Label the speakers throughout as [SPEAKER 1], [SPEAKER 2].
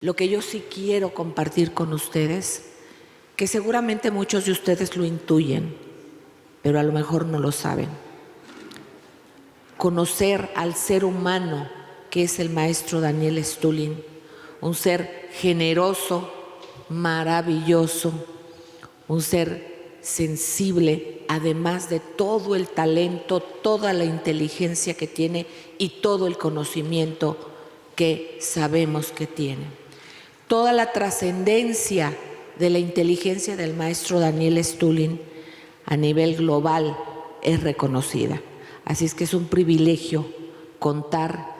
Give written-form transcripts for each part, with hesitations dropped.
[SPEAKER 1] Lo que yo sí quiero compartir con ustedes, que seguramente muchos de ustedes lo intuyen, pero a lo mejor no lo saben. Conocer al ser humano que es el maestro Daniel Stulin, un ser generoso, maravilloso, un ser sensible, además de todo el talento, toda la inteligencia que tiene y todo el conocimiento que sabemos que tiene. Toda la trascendencia de la inteligencia del maestro Daniel Stulin a nivel global es reconocida. Así es que es un privilegio contar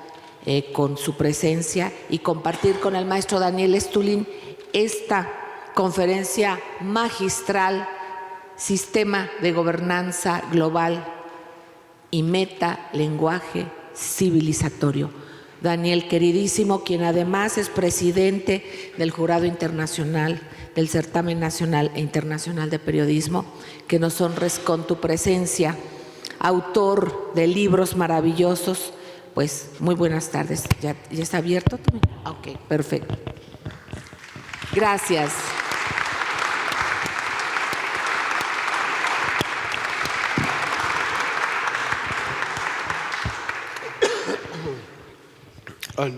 [SPEAKER 1] con su presencia y compartir con el maestro Daniel Stulin esta conferencia magistral, Sistema de Gobernanza Global y Metalenguaje Civilizatorio. Daniel, queridísimo, quien además es presidente del Jurado Internacional del Certamen Nacional e Internacional de Periodismo, que nos honres con tu presencia, autor de libros maravillosos. Pues muy buenas tardes. ¿Ya está abierto también? Ok, perfecto. Gracias.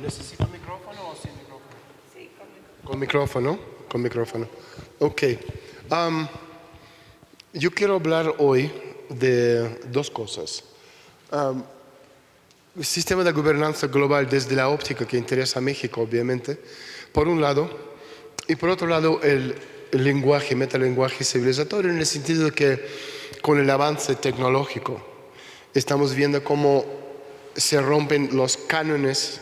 [SPEAKER 2] ¿Necesito micrófono o sin micrófono? Sí, con micrófono. Con micrófono. Ok. Yo quiero hablar hoy de dos cosas. El sistema de gobernanza global desde la óptica que interesa a México, obviamente, por un lado, y por otro lado el lenguaje, metalenguaje civilizatorio, en el sentido de que con el avance tecnológico estamos viendo cómo se rompen los cánones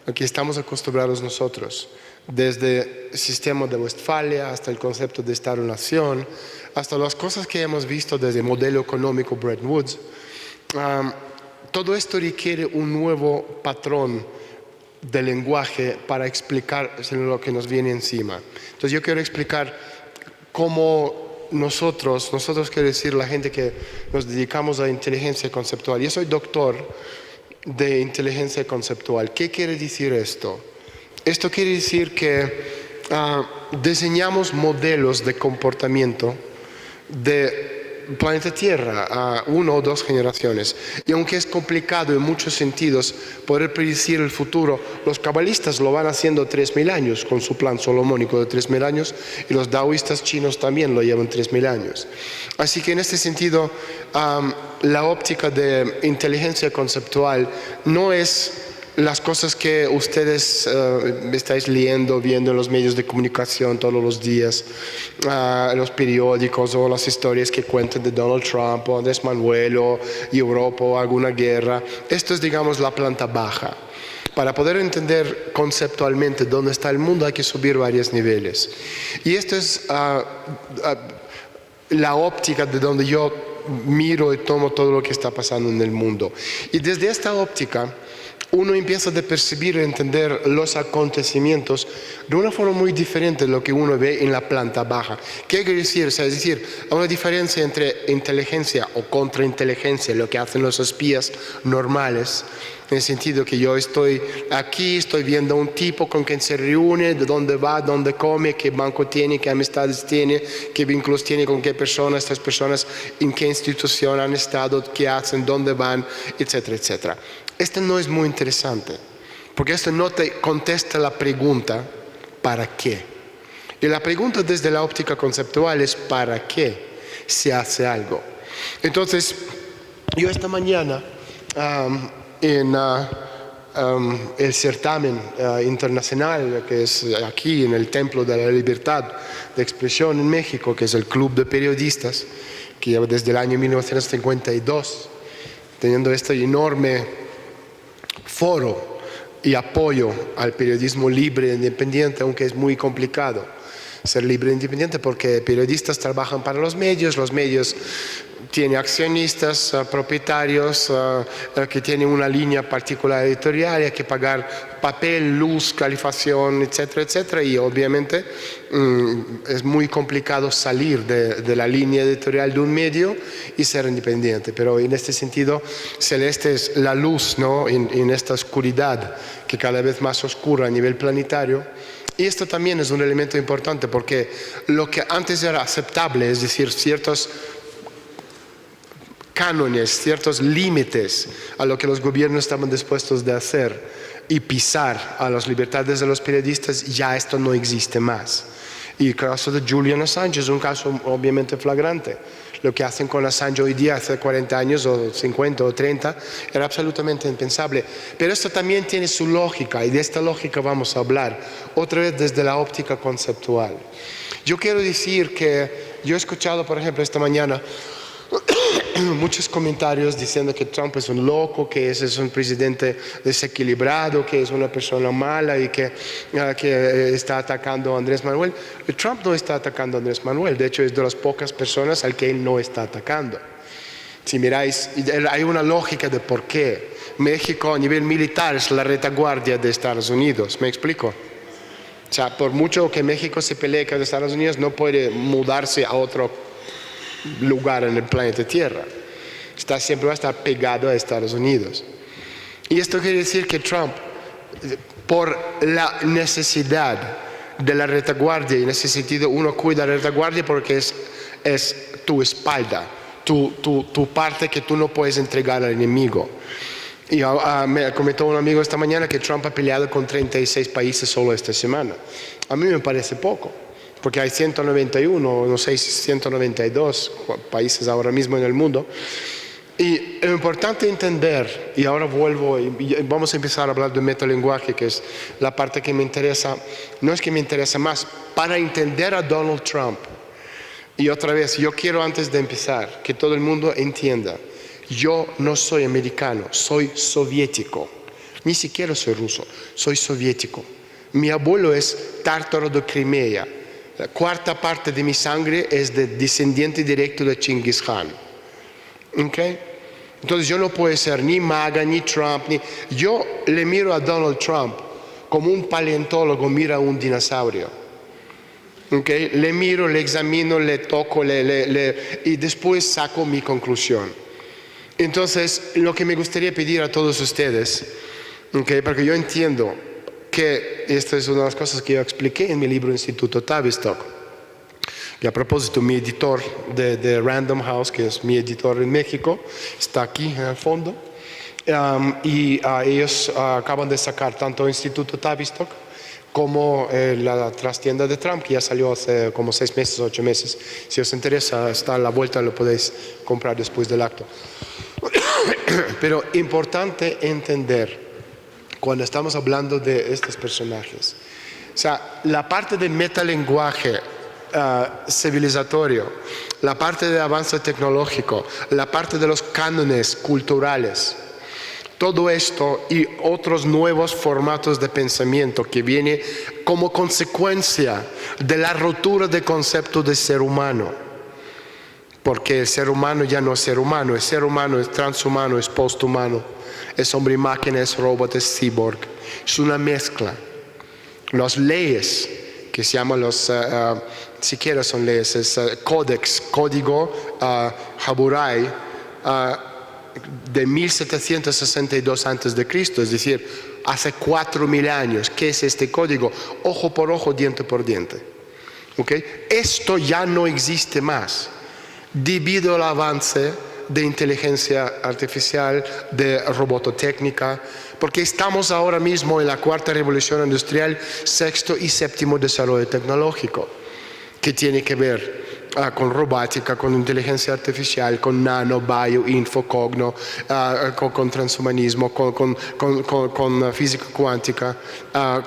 [SPEAKER 2] a que estamos acostumbrados nosotros, desde el sistema de Westfalia hasta el concepto de Estado-Nación, hasta las cosas que hemos visto desde el modelo económico Bretton Woods. Todo esto requiere un nuevo patrón de lenguaje para explicar lo que nos viene encima. Entonces yo quiero explicar cómo nosotros quiero decir la gente que nos dedicamos a inteligencia conceptual. Yo soy doctor de inteligencia conceptual. ¿Qué quiere decir esto? Esto quiere decir que diseñamos modelos de comportamiento de planeta Tierra a 1 o 2 generaciones. Y aunque es complicado en muchos sentidos poder predecir el futuro, los cabalistas lo van haciendo 3000 años con su plan solomónico de 3000 años y los daoístas chinos también lo llevan 3000 años. Así que en este sentido, la óptica de inteligencia conceptual no es las cosas que ustedes estáis leyendo, viendo en los medios de comunicación todos los días, en los periódicos o las historias que cuentan de Donald Trump o Andrés Manuel o Europa o alguna guerra. Esto es, digamos, la planta baja. Para poder entender conceptualmente dónde está el mundo hay que subir varios niveles. Y esto es la óptica de donde yo miro y tomo todo lo que está pasando en el mundo. Y desde esta óptica uno empieza a percibir y entender los acontecimientos de una forma muy diferente de lo que uno ve en la planta baja. ¿Qué quiere decir? O sea, es decir, hay una diferencia entre inteligencia o contrainteligencia, lo que hacen los espías normales, en el sentido que yo estoy aquí, estoy viendo a un tipo con quien se reúne, de dónde va, dónde come, qué banco tiene, qué amistades tiene, qué vínculos tiene con qué personas, estas personas en qué institución han estado, qué hacen, dónde van, etcétera, etcétera. Esto no es muy interesante, porque esto no te contesta la pregunta ¿para qué? Y la pregunta desde la óptica conceptual es ¿para qué se hace algo? Entonces, yo esta mañana en el certamen internacional que es aquí en el Templo de la Libertad de Expresión en México, que es el Club de Periodistas, que lleva desde el año 1952 teniendo este enorme foro y apoyo al periodismo libre e independiente, aunque es muy complicado ser libre e independiente porque periodistas trabajan para los medios tienen accionistas, propietarios que tienen una línea particular editorial, hay que pagar papel, luz, calificación, etcétera, etcétera, y obviamente es muy complicado salir de la línea editorial de un medio y ser independiente. Pero en este sentido, celeste es la luz, ¿no? En esta oscuridad que cada vez más oscura a nivel planetario. Y esto también es un elemento importante porque lo que antes era aceptable, es decir, ciertos cánones, ciertos límites a lo que los gobiernos estaban dispuestos de hacer y pisar a las libertades de los periodistas, ya esto no existe más. Y el caso de Julian Assange es un caso obviamente flagrante. Lo que hacen con Assange hoy día, hace 40 años o 50 o 30, era absolutamente impensable. Pero esto también tiene su lógica y de esta lógica vamos a hablar, otra vez desde la óptica conceptual. Yo quiero decir que yo he escuchado, por ejemplo, esta mañana muchos comentarios diciendo que Trump es un loco, que es un presidente desequilibrado, que es una persona mala y que está atacando a Andrés Manuel. Trump no está atacando a Andrés Manuel, de hecho es de las pocas personas al que él no está atacando. Si miráis, hay una lógica de por qué. México a nivel militar es la retaguardia de Estados Unidos, ¿me explico? O sea, por mucho que México se pelee con Estados Unidos, no puede mudarse a otro lugar en el planeta Tierra. Siempre va a estar pegado a Estados Unidos. Y esto quiere decir que Trump, por la necesidad de la retaguardia, y en ese sentido uno cuida la retaguardia porque es tu espalda, tu parte que tú no puedes entregar al enemigo. Y me comentó un amigo esta mañana que Trump ha peleado con 36 países solo esta semana. A mí me parece poco, porque hay 191, no sé, 192 países ahora mismo en el mundo. Y lo importante entender, y ahora vuelvo y vamos a empezar a hablar de metalenguaje, que es la parte que me interesa, no es que me interesa más, para entender a Donald Trump. Y otra vez, yo quiero antes de empezar que todo el mundo entienda, yo no soy americano, soy soviético, ni siquiera soy ruso, soy soviético. Mi abuelo es tártaro de Crimea. La cuarta parte de mi sangre es de descendiente directo de Genghis Khan. ¿Okay? Entonces yo no puedo ser ni MAGA, ni Trump, yo le miro a Donald Trump como un paleontólogo mira a un dinosaurio. ¿Okay? Le miro, le examino, le toco y después saco mi conclusión. Entonces lo que me gustaría pedir a todos ustedes, ¿okay? Porque yo entiendo que esta es una de las cosas que yo expliqué en mi libro Instituto Tavistock. Y a propósito, mi editor de Random House, que es mi editor en México, está aquí en el fondo. Ellos acaban de sacar tanto Instituto Tavistock como la trastienda de Trump, que ya salió hace como 6 meses, 8 meses. Si os interesa, está a la vuelta, lo podéis comprar después del acto. Pero importante entender cuando estamos hablando de estos personajes. O sea, la parte del metalenguaje civilizatorio, la parte del avance tecnológico, la parte de los cánones culturales, todo esto y otros nuevos formatos de pensamiento que viene como consecuencia de la rotura del concepto de ser humano. Porque el ser humano ya no es ser humano, es transhumano, es posthumano, es hombre y máquina, es robot, es cyborg. Es una mezcla. Las leyes, que se llaman siquiera son leyes, es códex, código Hammurabi de 1762 a.C., es decir, hace 4.000 años. ¿Qué es este código? Ojo por ojo, diente por diente. ¿Okay? Esto ya no existe más, debido al avance de inteligencia artificial, de robotécnica, porque estamos ahora mismo en la cuarta revolución industrial, sexto y séptimo desarrollo tecnológico, que tiene que ver con robótica, con inteligencia artificial, con nano, bio, info, cogno, con transhumanismo, con física cuántica,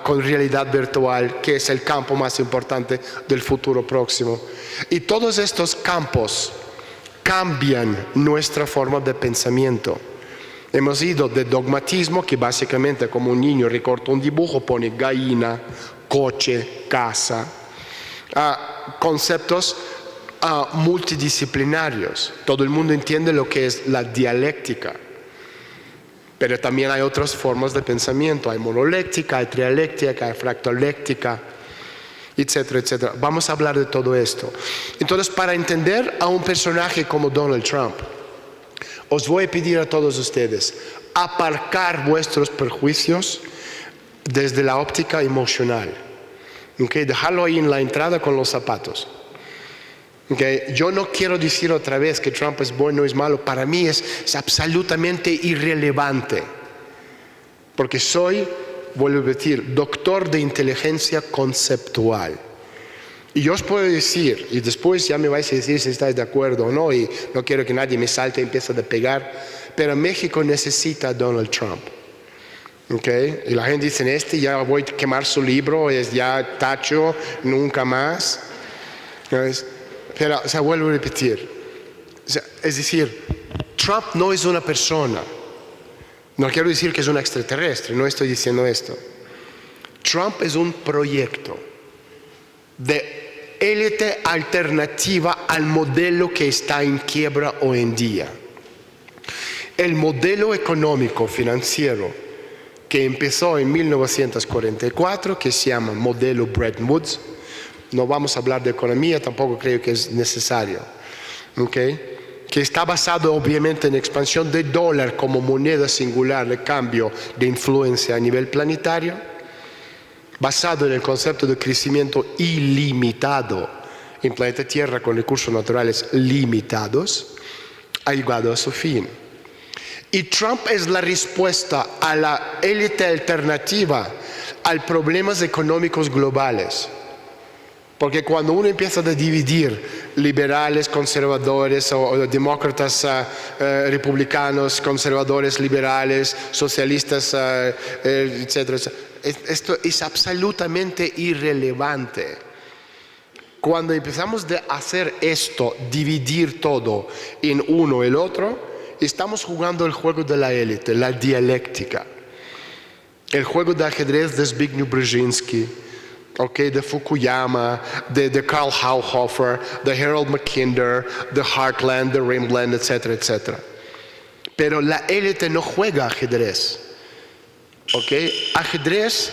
[SPEAKER 2] con realidad virtual, que es el campo más importante del futuro próximo. Y todos estos campos cambian nuestra forma de pensamiento. Hemos ido de dogmatismo, que básicamente como un niño recorta un dibujo, pone gallina, coche, casa, a conceptos multidisciplinarios. Todo el mundo entiende lo que es la dialéctica, pero también hay otras formas de pensamiento. Hay monoléctica, hay trialéctica, hay fractaléctica, etcétera, etcétera. Vamos a hablar de todo esto. Entonces, para entender a un personaje como Donald Trump, os voy a pedir a todos ustedes aparcar vuestros prejuicios desde la óptica emocional. Okay, dejarlo ahí en la entrada con los zapatos. Okay, yo no quiero decir otra vez que Trump es bueno o es malo. Para mí es absolutamente irrelevante. Porque soy, vuelvo a decir, doctor de inteligencia conceptual. Y yo os puedo decir, y después ya me vais a decir si estáis de acuerdo o no, y no quiero que nadie me salte y empiece a pegar, pero México necesita a Donald Trump. Okay? Y la gente dice, ya voy a quemar su libro, es ya tacho, nunca más. ¿Sabes? Pero, vuelvo a repetir. Es decir, Trump no es una persona. No quiero decir que es un extraterrestre, no estoy diciendo esto. Trump es un proyecto de élite alternativa al modelo que está en quiebra hoy en día. El modelo económico financiero que empezó en 1944, que se llama modelo Bretton Woods. No vamos a hablar de economía, tampoco creo que es necesario. ¿Okay? Que está basado obviamente en expansión del dólar como moneda singular de cambio de influencia a nivel planetario, basado en el concepto de crecimiento ilimitado en planeta Tierra con recursos naturales limitados, ha llegado a su fin. Y Trump es la respuesta a la élite alternativa a problemas económicos globales. Porque cuando uno empieza a dividir liberales, conservadores, o demócratas, republicanos, conservadores, liberales, socialistas, etcétera, esto es absolutamente irrelevante. Cuando empezamos a hacer esto, dividir todo en uno y el otro, estamos jugando el juego de la élite, la dialéctica. El juego de ajedrez de Zbigniew Brzezinski, de Fukuyama, de Karl Hauhofer, de Harold Mackinder, de Heartland, de Rimland, etcétera, etcétera. Pero la élite no juega ajedrez. Ajedrez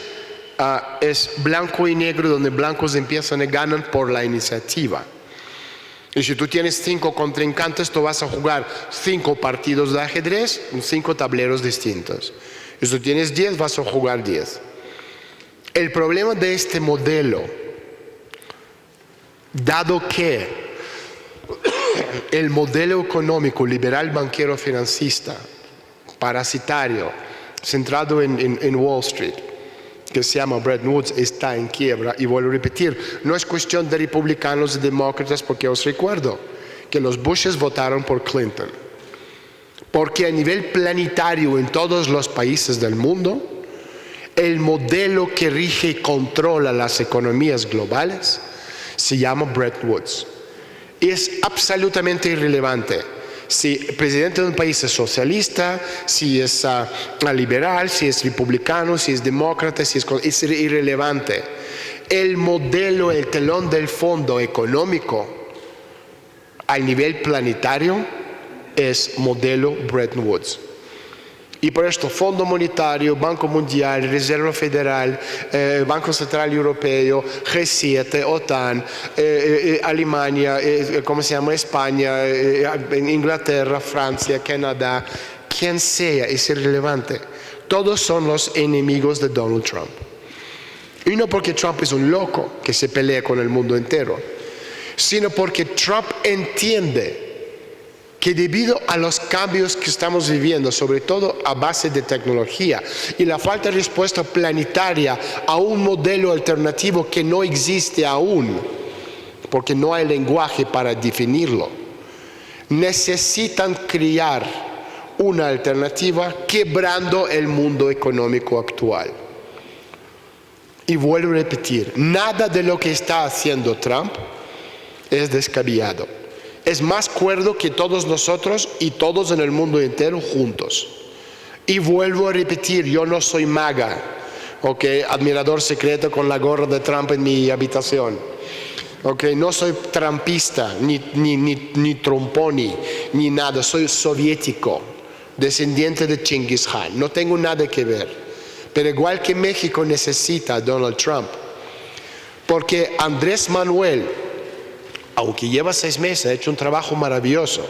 [SPEAKER 2] es blanco y negro, donde blancos empiezan y ganan por la iniciativa. Y si tú tienes 5 contrincantes, tú vas a jugar 5 partidos de ajedrez en 5 tableros distintos. Y si tú tienes 10, vas a jugar 10. El problema de este modelo, dado que el modelo económico liberal banquero financista, parasitario, centrado en Wall Street, que se llama Bretton Woods, está en quiebra, y vuelvo a repetir, no es cuestión de republicanos y demócratas, porque os recuerdo que los Bushes votaron por Clinton. Porque a nivel planetario en todos los países del mundo, el modelo que rige y controla las economías globales se llama Bretton Woods. Y es absolutamente irrelevante si el presidente de un país es socialista, si es liberal, si es republicano, si es demócrata, es irrelevante. El modelo, el telón del fondo económico a nivel planetario es modelo Bretton Woods. Y por esto, Fondo Monetario, Banco Mundial, Reserva Federal, Banco Central Europeo, G7, OTAN, Alemania, España, Inglaterra, Francia, Canadá, quien sea, es irrelevante. Todos son los enemigos de Donald Trump. Y no porque Trump es un loco que se pelea con el mundo entero, sino porque Trump entiende que debido a los cambios que estamos viviendo, sobre todo a base de tecnología, y la falta de respuesta planetaria a un modelo alternativo que no existe aún, porque no hay lenguaje para definirlo, necesitan crear una alternativa quebrando el mundo económico actual. Y vuelvo a repetir, nada de lo que está haciendo Trump es descabellado. Es más cuerdo que todos nosotros y todos en el mundo entero juntos. Y vuelvo a repetir, yo no soy maga, admirador secreto con la gorra de Trump en mi habitación. No soy trumpista, ni tromponi, ni nada. Soy soviético, descendiente de Chinggis Khan. No tengo nada que ver. Pero igual que México necesita a Donald Trump, porque Andrés Manuel, aunque lleva 6 meses, ha hecho un trabajo maravilloso,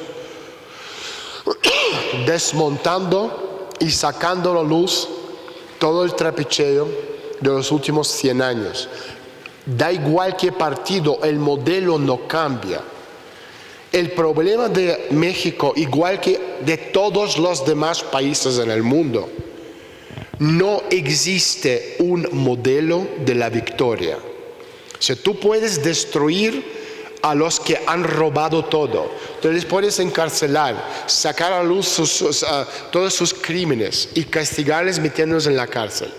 [SPEAKER 2] desmontando y sacando a la luz todo el trapicheo de los últimos 100 años. Da igual qué partido, el modelo no cambia. El problema de México, igual que de todos los demás países en el mundo, no existe un modelo de la victoria. O sea, tú puedes destruir a los que han robado todo, tú les puedes encarcelar, sacar a luz todos sus crímenes y castigarles metiéndolos en la cárcel.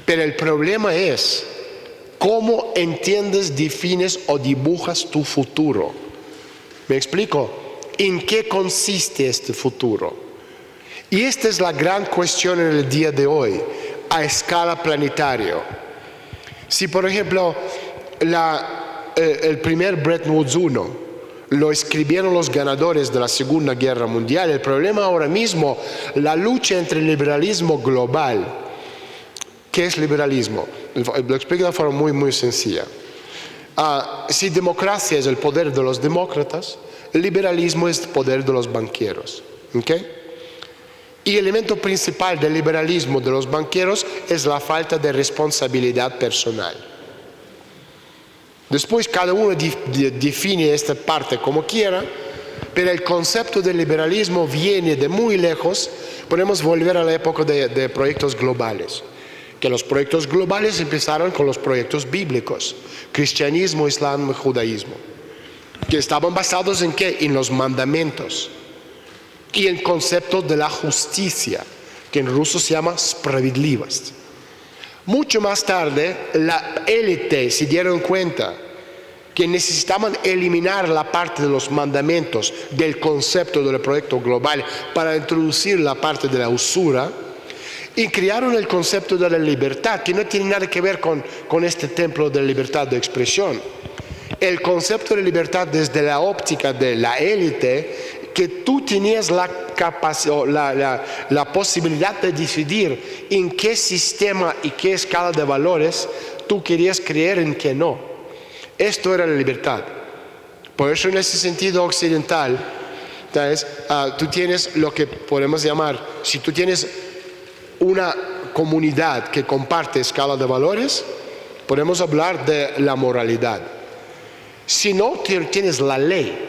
[SPEAKER 2] Pero el problema es cómo entiendes, defines o dibujas tu futuro. ¿Me explico? ¿En qué consiste este futuro? Y esta es la gran cuestión en el día de hoy, a escala planetaria. Si, por ejemplo, el primer Bretton Woods 1 lo escribieron los ganadores de la Segunda Guerra Mundial, el problema ahora mismo, la lucha entre el liberalismo global. ¿Qué es liberalismo? Lo explico de forma muy, muy sencilla. Si democracia es el poder de los demócratas, el liberalismo es el poder de los banqueros. ¿Okay? Y el elemento principal del liberalismo de los banqueros es la falta de responsabilidad personal. Después cada uno define esta parte como quiera, pero el concepto del liberalismo viene de muy lejos. Podemos volver a la época de proyectos globales, que los proyectos globales empezaron con los proyectos bíblicos, cristianismo, islam, judaísmo, que estaban basados en ¿qué? En los mandamientos y el concepto de la justicia, que en ruso se llama spravedlivost. Mucho más tarde, la élite se dieron cuenta que necesitaban eliminar la parte de los mandamientos del concepto del proyecto global para introducir la parte de la usura y crearon el concepto de la libertad, que no tiene nada que ver con este templo de libertad de expresión. El concepto de libertad desde la óptica de la élite, que tú tenías la posibilidad de decidir en qué sistema y qué escala de valores tú querías creer, en qué no. Esto era la libertad. Por eso en ese sentido occidental, ¿sabes? Tú tienes lo que podemos llamar, si tú tienes una comunidad que comparte escala de valores, podemos hablar de la moralidad. Si no, tienes la ley.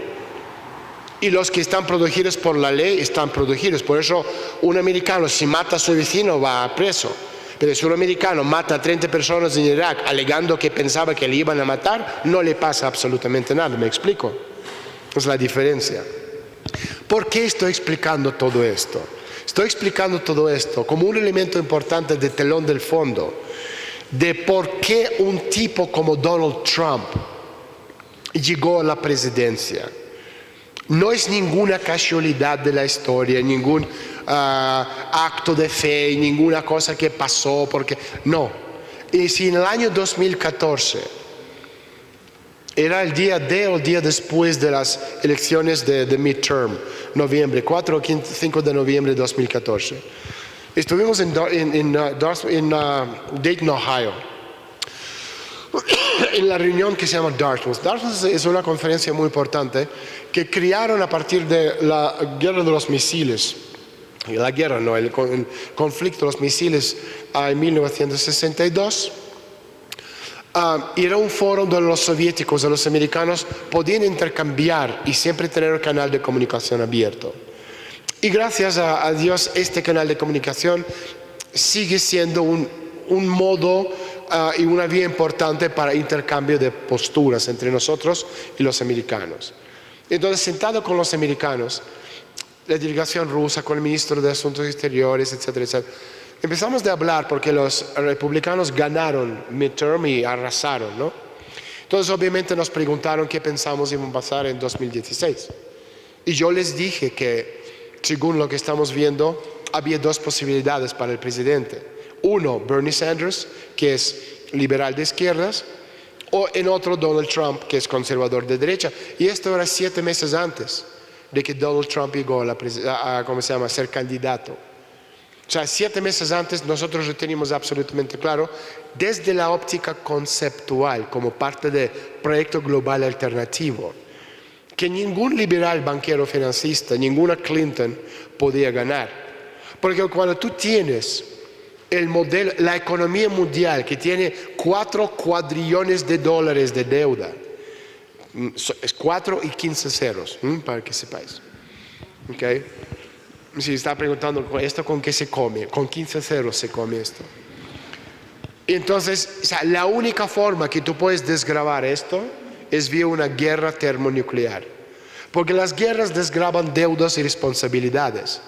[SPEAKER 2] Y los que están protegidos por la ley están protegidos. Por eso un americano si mata a su vecino va a preso. Pero si un americano mata a 30 personas en Irak alegando que pensaba que le iban a matar, no le pasa absolutamente nada. ¿Me explico? Es la diferencia. ¿Por qué estoy explicando todo esto? Estoy explicando todo esto como un elemento importante de telón del fondo de por qué un tipo como Donald Trump llegó a la presidencia. No es ninguna casualidad de la historia, ningún acto de fe, ninguna cosa que pasó, porque no. Y si en el año 2014 era el día o el día después de las elecciones de midterm, noviembre, 4 o 5 de noviembre de 2014, estuvimos en Dayton, Ohio, en la reunión que se llama Dartmouth. Dartmouth es una conferencia muy importante que crearon a partir de la guerra de los misiles. La guerra, no, el conflicto de los misiles en 1962. Era un foro donde los soviéticos y los americanos podían intercambiar y siempre tener un canal de comunicación abierto. Y gracias a Dios este canal de comunicación sigue siendo un modo y una vía importante para intercambio de posturas entre nosotros y los americanos. Entonces, sentado con los americanos, la delegación rusa, con el ministro de Asuntos Exteriores, etcétera, etcétera, empezamos a hablar porque los republicanos ganaron midterm y arrasaron, ¿no? Entonces, obviamente nos preguntaron qué pensamos iba a pasar en 2016. Y yo les dije que, según lo que estamos viendo, había dos posibilidades para el presidente. Uno, Bernie Sanders, que es liberal de izquierdas, o en otro, Donald Trump, que es conservador de derecha. Y esto era 7 meses antes de que Donald Trump llegó a ser candidato. O sea, 7 meses antes nosotros lo teníamos absolutamente claro, desde la óptica conceptual, como parte del proyecto global alternativo, que ningún liberal banquero financista, ninguna Clinton podía ganar. Porque cuando tú tienes el modelo, la economía mundial que tiene 4 cuadrillones de dólares de deuda. Es 4 y 15 ceros, para que sepáis. ¿Okay? Si está preguntando, ¿esto con qué se come? Con 15 ceros se come esto. Entonces, o sea, la única forma que tú puedes desgravar esto es vía una guerra termonuclear. Porque las guerras desgravan deudas y responsabilidades.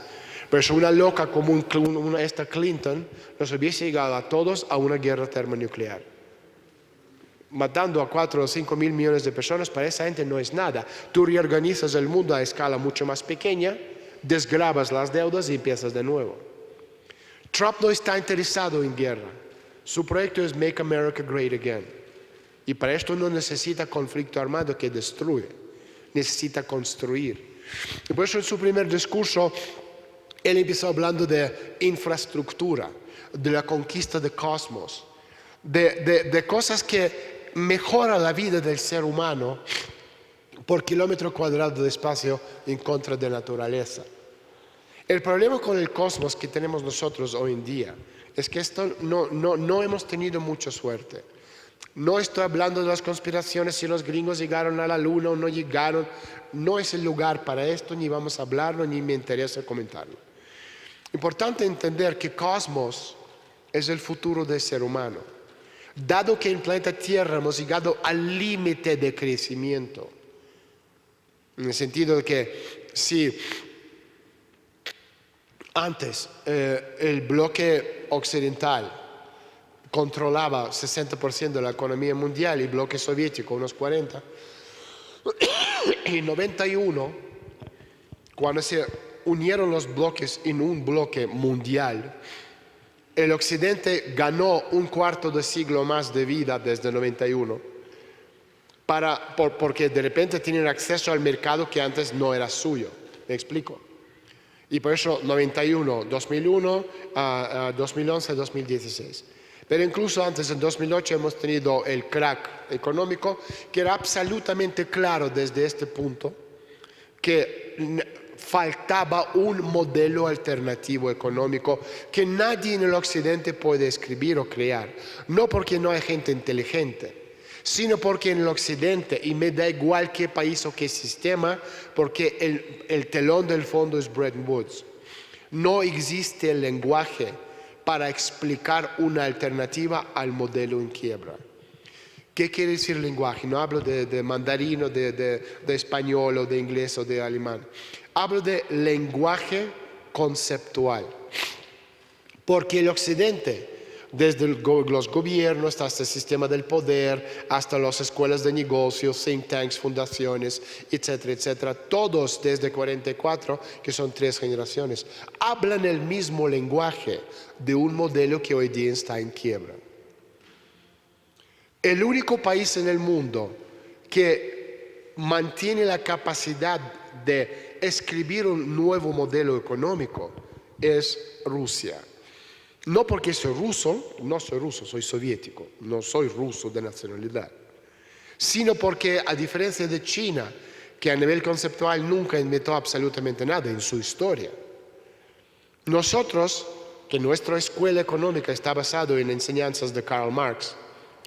[SPEAKER 2] Por eso una loca como esta Clinton nos hubiese llegado a todos a una guerra termonuclear. Matando a 4 o 5 mil millones de personas, para esa gente no es nada. Tú reorganizas el mundo a escala mucho más pequeña, desgrabas las deudas y empiezas de nuevo. Trump no está interesado en guerra. Su proyecto es Make America Great Again. Y para esto no necesita conflicto armado que destruye. Necesita construir. Y por eso en su primer discurso, él empezó hablando de infraestructura, de la conquista del cosmos, de cosas que mejoran la vida del ser humano por kilómetro cuadrado de espacio en contra de la naturaleza. El problema con el cosmos que tenemos nosotros hoy en día es que esto no hemos tenido mucha suerte. No estoy hablando de las conspiraciones, si los gringos llegaron a la luna o no llegaron. No es el lugar para esto, ni vamos a hablarlo, ni me interesa comentarlo. Importante entender que cosmos es el futuro del ser humano. Dado que en el planeta Tierra hemos llegado al límite de crecimiento, en el sentido de que si antes el bloque occidental controlaba 60% de la economía mundial y el bloque soviético unos 40%, en 91, cuando se unieron los bloques en un bloque mundial, el occidente ganó un cuarto de siglo más de vida desde el 91, porque de repente tienen acceso al mercado que antes no era suyo. ¿Me explico? Y por eso 91, 2001, 2011, 2016. Pero incluso antes, en 2008, hemos tenido el crack económico, que era absolutamente claro desde este punto que faltaba un modelo alternativo económico que nadie en el occidente puede escribir o crear. No porque no hay gente inteligente, sino porque en el occidente, y me da igual qué país o qué sistema, porque el telón del fondo es Bretton Woods. No existe el lenguaje para explicar una alternativa al modelo en quiebra. ¿Qué quiere decir lenguaje? No hablo de mandarín o de español o de inglés o de alemán. Hablo de lenguaje conceptual. Porque el occidente, desde los gobiernos hasta el sistema del poder, hasta las escuelas de negocios, think tanks, fundaciones, etcétera, etcétera, todos desde 44, que son 3 generaciones, hablan el mismo lenguaje de un modelo que hoy día está en quiebra. El único país en el mundo que mantiene la capacidad de escribir un nuevo modelo económico es Rusia. No porque soy ruso, no soy ruso, soy soviético, no soy ruso de nacionalidad, sino porque a diferencia de China, que a nivel conceptual nunca inventó absolutamente nada en su historia, nosotros, que nuestra escuela económica está basada en enseñanzas de Karl Marx,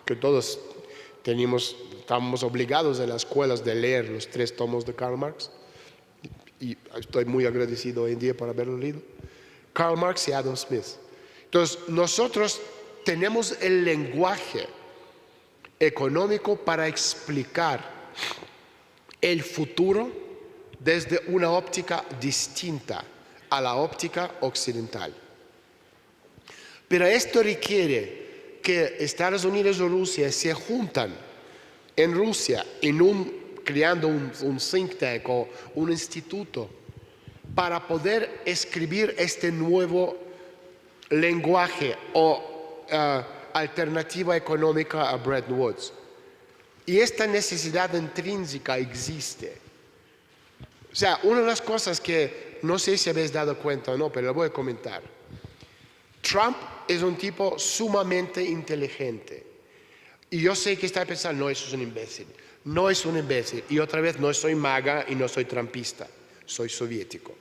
[SPEAKER 2] que todos estábamos obligados en las escuelas de leer los 3 tomos de Karl Marx, y estoy muy agradecido hoy en día por haberlo leído, Karl Marx y Adam Smith. Entonces, nosotros tenemos el lenguaje económico para explicar el futuro desde una óptica distinta a la óptica occidental. Pero esto requiere que Estados Unidos o Rusia se juntan en Rusia creando un think tank o un instituto para poder escribir este nuevo lenguaje o alternativa económica a Bretton Woods. Y esta necesidad intrínseca existe. O sea, una de las cosas que no sé si habéis dado cuenta o no, pero lo voy a comentar. Trump es un tipo sumamente inteligente. Y yo sé que está pensando, no, eso es un imbécil. No es un imbécil. Y otra vez, no soy maga y no soy trumpista. Soy soviético.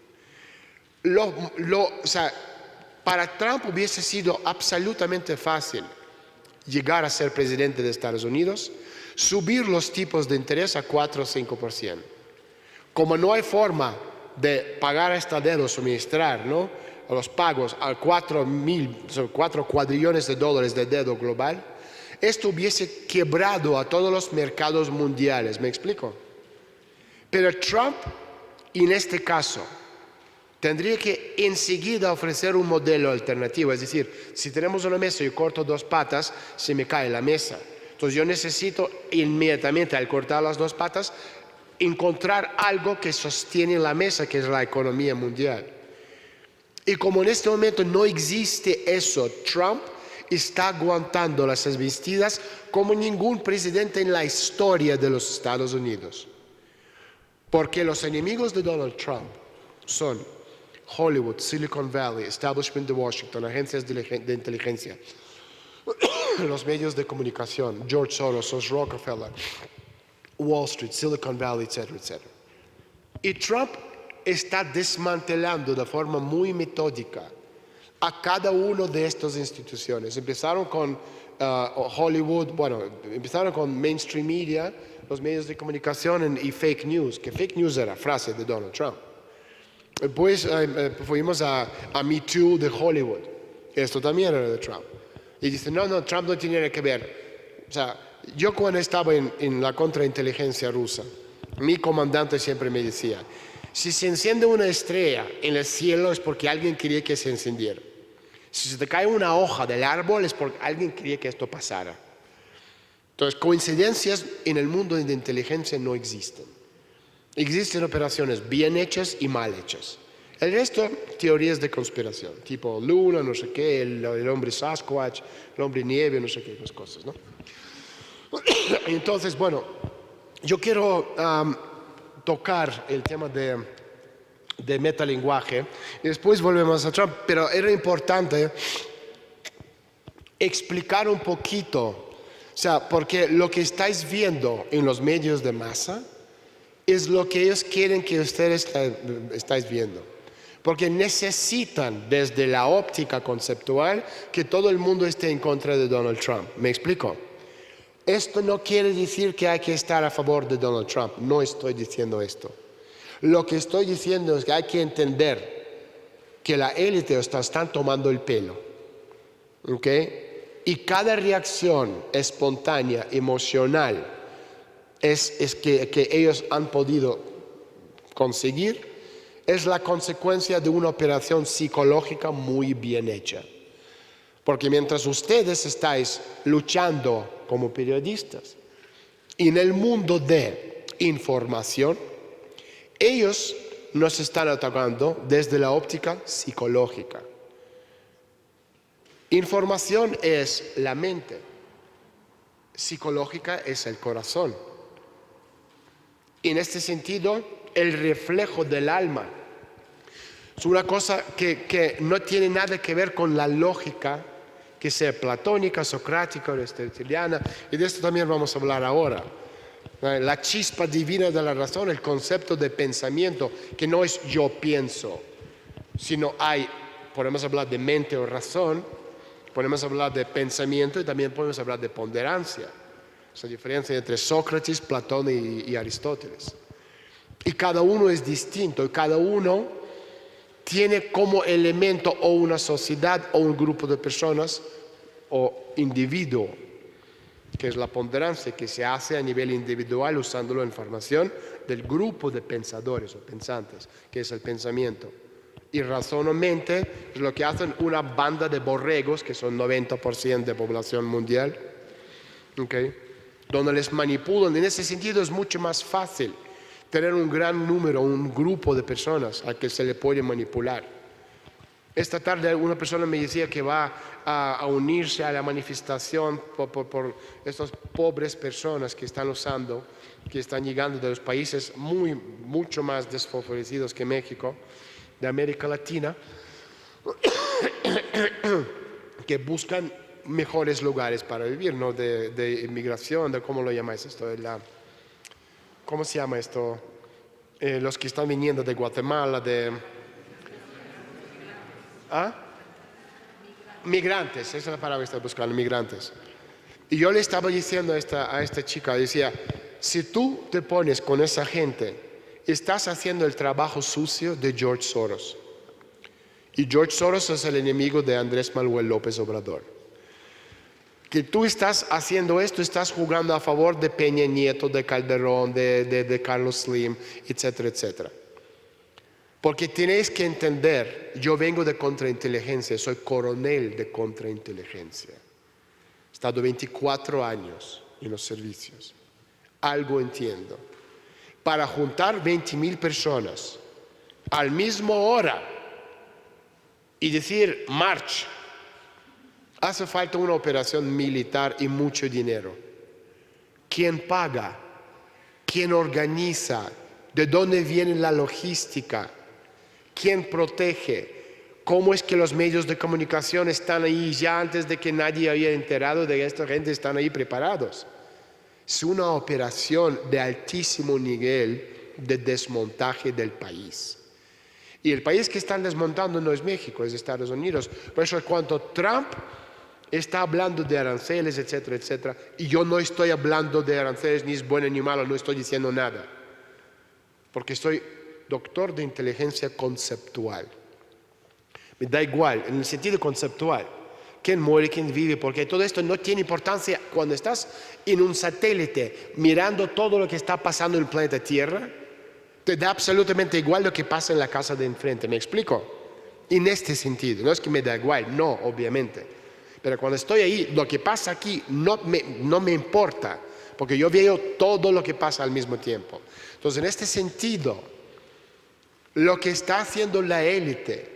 [SPEAKER 2] O sea, Para Trump hubiese sido absolutamente fácil llegar a ser presidente de Estados Unidos, subir los tipos de interés a 4 o 5%. Como no hay forma de pagar esta deuda o suministrar, ¿no?, los pagos a 4 cuadrillones de dólares de deuda global, esto hubiese quebrado a todos los mercados mundiales. ¿Me explico? Pero Trump, en este caso, tendría que enseguida ofrecer un modelo alternativo. Es decir, si tenemos una mesa y yo corto 2 patas, se me cae la mesa. Entonces yo necesito inmediatamente, al cortar las 2 patas, encontrar algo que sostiene la mesa, que es la economía mundial. Y como en este momento no existe eso, Trump está aguantando las embestidas como ningún presidente en la historia de los Estados Unidos. Porque los enemigos de Donald Trump son Hollywood, Silicon Valley, Establishment de Washington, agencias de inteligencia, los medios de comunicación, George Soros, Rockefeller, Wall Street, Silicon Valley, etcétera, etcétera. Y Trump está desmantelando de forma muy metódica a cada una de estas instituciones. Empezaron con Hollywood, empezaron con mainstream media, los medios de comunicación y fake news, que fake news era frase de Donald Trump. Después fuimos a Me Too de Hollywood, esto también era de Trump. Y dicen, no, Trump no tiene nada que ver. O sea, yo cuando estaba en la contrainteligencia rusa, mi comandante siempre me decía, si se enciende una estrella en el cielo es porque alguien quería que se encendiera. Si se te cae una hoja del árbol es porque alguien quería que esto pasara. Entonces, coincidencias en el mundo de inteligencia no existen. Existen operaciones bien hechas y mal hechas. El resto, teorías de conspiración, tipo Luna, no sé qué, el hombre Sasquatch, el hombre nieve, no sé qué, las cosas, ¿no? Entonces, yo quiero tocar el tema de metalenguaje y después volvemos a Trump, pero era importante explicar un poquito, o sea, porque lo que estáis viendo en los medios de masa es lo que ellos quieren que ustedes estáis viendo. Porque necesitan, desde la óptica conceptual, que todo el mundo esté en contra de Donald Trump. ¿Me explico? Esto no quiere decir que hay que estar a favor de Donald Trump. No estoy diciendo esto. Lo que estoy diciendo es que hay que entender que la élite están tomando el pelo. ¿Ok? Y cada reacción espontánea, emocional, es que ellos han podido conseguir, es la consecuencia de una operación psicológica muy bien hecha. Porque mientras ustedes estáis luchando como periodistas en el mundo de información, ellos nos están atacando desde la óptica psicológica. Información es la mente, psicológica es el corazón. Y en este sentido, el reflejo del alma es una cosa que no tiene nada que ver con la lógica, que sea platónica, socrática, aristoteliana, y de esto también vamos a hablar ahora. La chispa divina de la razón, el concepto de pensamiento, que no es yo pienso, sino podemos hablar de mente o razón, podemos hablar de pensamiento y también podemos hablar de ponderancia. Esa diferencia entre Sócrates, Platón y Aristóteles. Y cada uno es distinto, y cada uno tiene como elemento o una sociedad o un grupo de personas o individuo, que es la ponderancia que se hace a nivel individual usando la información del grupo de pensadores o pensantes, que es el pensamiento. Y razonamente es lo que hacen una banda de borregos, que son 90% de población mundial, ¿okay?, donde les manipulan. En ese sentido es mucho más fácil tener un gran número, un grupo de personas a que se le puede manipular. Esta tarde una persona me decía que va a unirse a la manifestación por estas pobres personas que están usando, que están llegando de los países mucho más desfavorecidos que México, de América Latina, que buscan mejores lugares para vivir, ¿no? De inmigración, de ¿cómo lo llamáis esto? ¿Cómo se llama esto? Los que están viniendo de Guatemala, ¿Ah? migrantes, esa es la palabra que estaba buscando, migrantes. Y yo le estaba diciendo a esta chica, decía, si tú te pones con esa gente, estás haciendo el trabajo sucio de George Soros. Y George Soros es el enemigo de Andrés Manuel López Obrador. Que tú estás haciendo esto, estás jugando a favor de Peña Nieto, de Calderón, de Carlos Slim, etcétera, etcétera. Porque tenéis que entender, yo vengo de contrainteligencia, soy coronel de contrainteligencia. He estado 24 años en los servicios. Algo entiendo. Para juntar 20,000 personas al mismo hora y decir march, hace falta una operación militar y mucho dinero. ¿Quién paga? ¿Quién organiza? ¿De dónde viene la logística? ¿Quién protege? ¿Cómo es que los medios de comunicación están ahí ya antes de que nadie haya enterado de que esta gente están ahí preparados? Es una operación de altísimo nivel de desmontaje del país. Y el país que están desmontando no es México, es Estados Unidos. Por eso cuando Trump está hablando de aranceles, etcétera, etcétera, y yo no estoy hablando de aranceles ni es bueno ni malo, no estoy diciendo nada. Porque soy doctor de inteligencia conceptual. Me da igual, en el sentido conceptual, quién muere, quién vive, porque todo esto no tiene importancia cuando estás en un satélite mirando todo lo que está pasando en el planeta Tierra. Te da absolutamente igual lo que pasa en la casa de enfrente, ¿me explico? En este sentido, no es que me da igual, no, obviamente. Pero cuando estoy ahí, lo que pasa aquí no me importa, porque yo veo todo lo que pasa al mismo tiempo. Entonces, en este sentido, lo que está haciendo la élite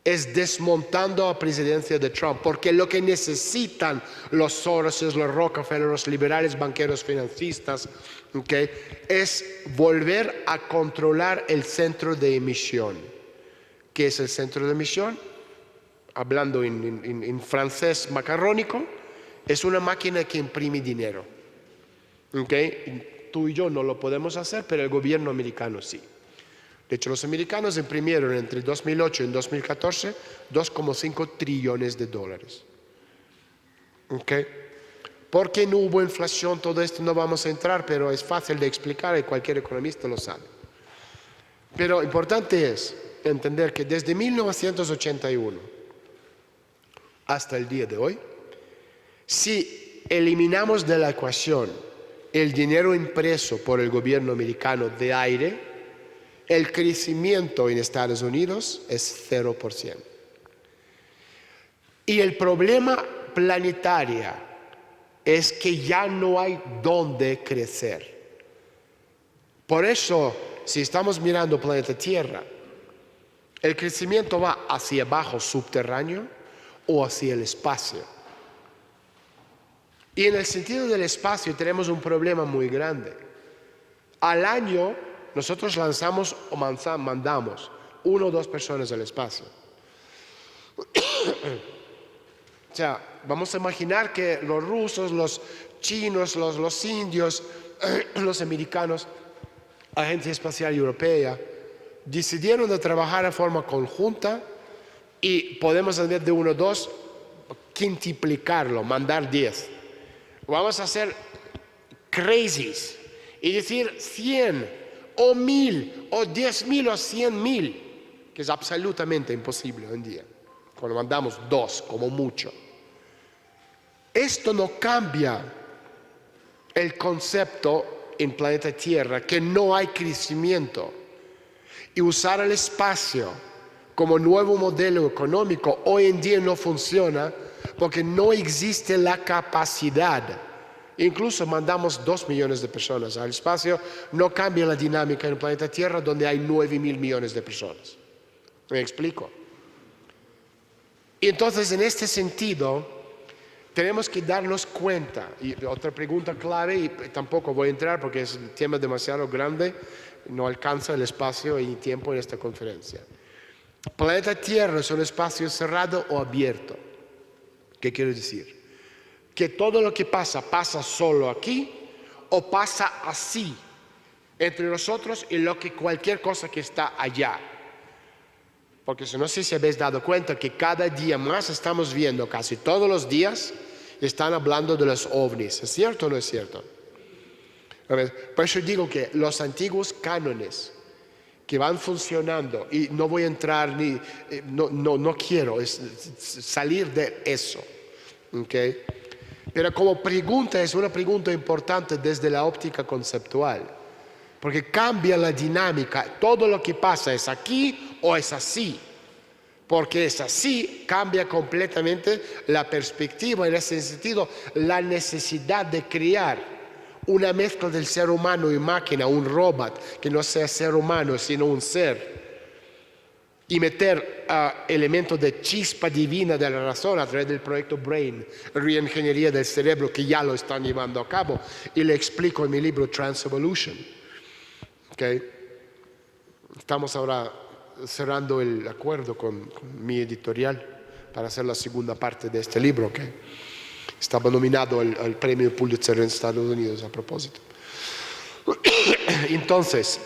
[SPEAKER 2] es desmontando a la presidencia de Trump, porque lo que necesitan los Soros, los Rockefeller, los liberales banqueros financistas, ¿okay?, es volver a controlar el centro de emisión. ¿Qué es el centro de emisión? Hablando en francés macarrónico, es una máquina que imprime dinero. ¿Okay? Tú y yo no lo podemos hacer, pero el gobierno americano sí. De hecho, los americanos imprimieron entre 2008 y 2014 $2,5 trillones. ¿Okay? ¿Por qué no hubo inflación? Todo esto no vamos a entrar, pero es fácil de explicar y cualquier economista lo sabe. Pero importante es entender que desde 1981 hasta el día de hoy, si eliminamos de la ecuación el dinero impreso por el gobierno americano de aire, el crecimiento en Estados Unidos es 0%. Y el problema planetario es que ya no hay dónde crecer. Por eso, si estamos mirando el planeta Tierra, el crecimiento va hacia abajo subterráneo o hacia el espacio. Y en el sentido del espacio tenemos un problema muy grande. Al año nosotros lanzamos o mandamos 1 o 2 personas al espacio. O sea, vamos a imaginar que los rusos, los chinos, los indios, los americanos, Agencia Espacial Europea, decidieron de trabajar de forma conjunta y podemos hacer de 1 o 2, quintuplicarlo, mandar 10. Vamos a ser crazies y decir 100 o 1,000 o 10,000 o 100,000, que es absolutamente imposible hoy en día, cuando mandamos 2 como mucho. Esto no cambia el concepto en planeta Tierra, que no hay crecimiento. Y usar el espacio como nuevo modelo económico hoy en día no funciona porque no existe la capacidad. Incluso mandamos 2 millones de personas al espacio, no cambia la dinámica en el planeta Tierra donde hay 9,000 millones de personas. ¿Me explico? Y entonces en este sentido tenemos que darnos cuenta, y otra pregunta clave, y tampoco voy a entrar porque es un tema demasiado grande, no alcanza el espacio y tiempo en esta conferencia. ¿Planeta Tierra es un espacio cerrado o abierto? ¿Qué quiero decir? Que todo lo que pasa solo aquí o pasa así entre nosotros y cualquier cosa que está allá. Porque no sé si habéis dado cuenta que cada día más estamos viendo, casi todos los días, están hablando de los ovnis. ¿Es cierto o no es cierto? Por eso digo que los antiguos cánones que van funcionando, y no voy a entrar no quiero salir de eso, ¿okay? Pero como pregunta, es una pregunta importante desde la óptica conceptual, porque cambia la dinámica. Todo lo que pasa es aquí o es así. Porque es así, cambia completamente la perspectiva, en ese sentido, la necesidad de crear una mezcla del ser humano y máquina, un robot que no sea ser humano, sino un ser, y meter elementos de chispa divina de la razón a través del proyecto Brain, reingeniería del cerebro, que ya lo están llevando a cabo, y le explico en mi libro Transevolution. ¿Okay? Estamos ahora cerrando el acuerdo con mi editorial para hacer la segunda parte de este libro, que estaba nominado al premio Pulitzer en Estados Unidos a propósito. Entonces,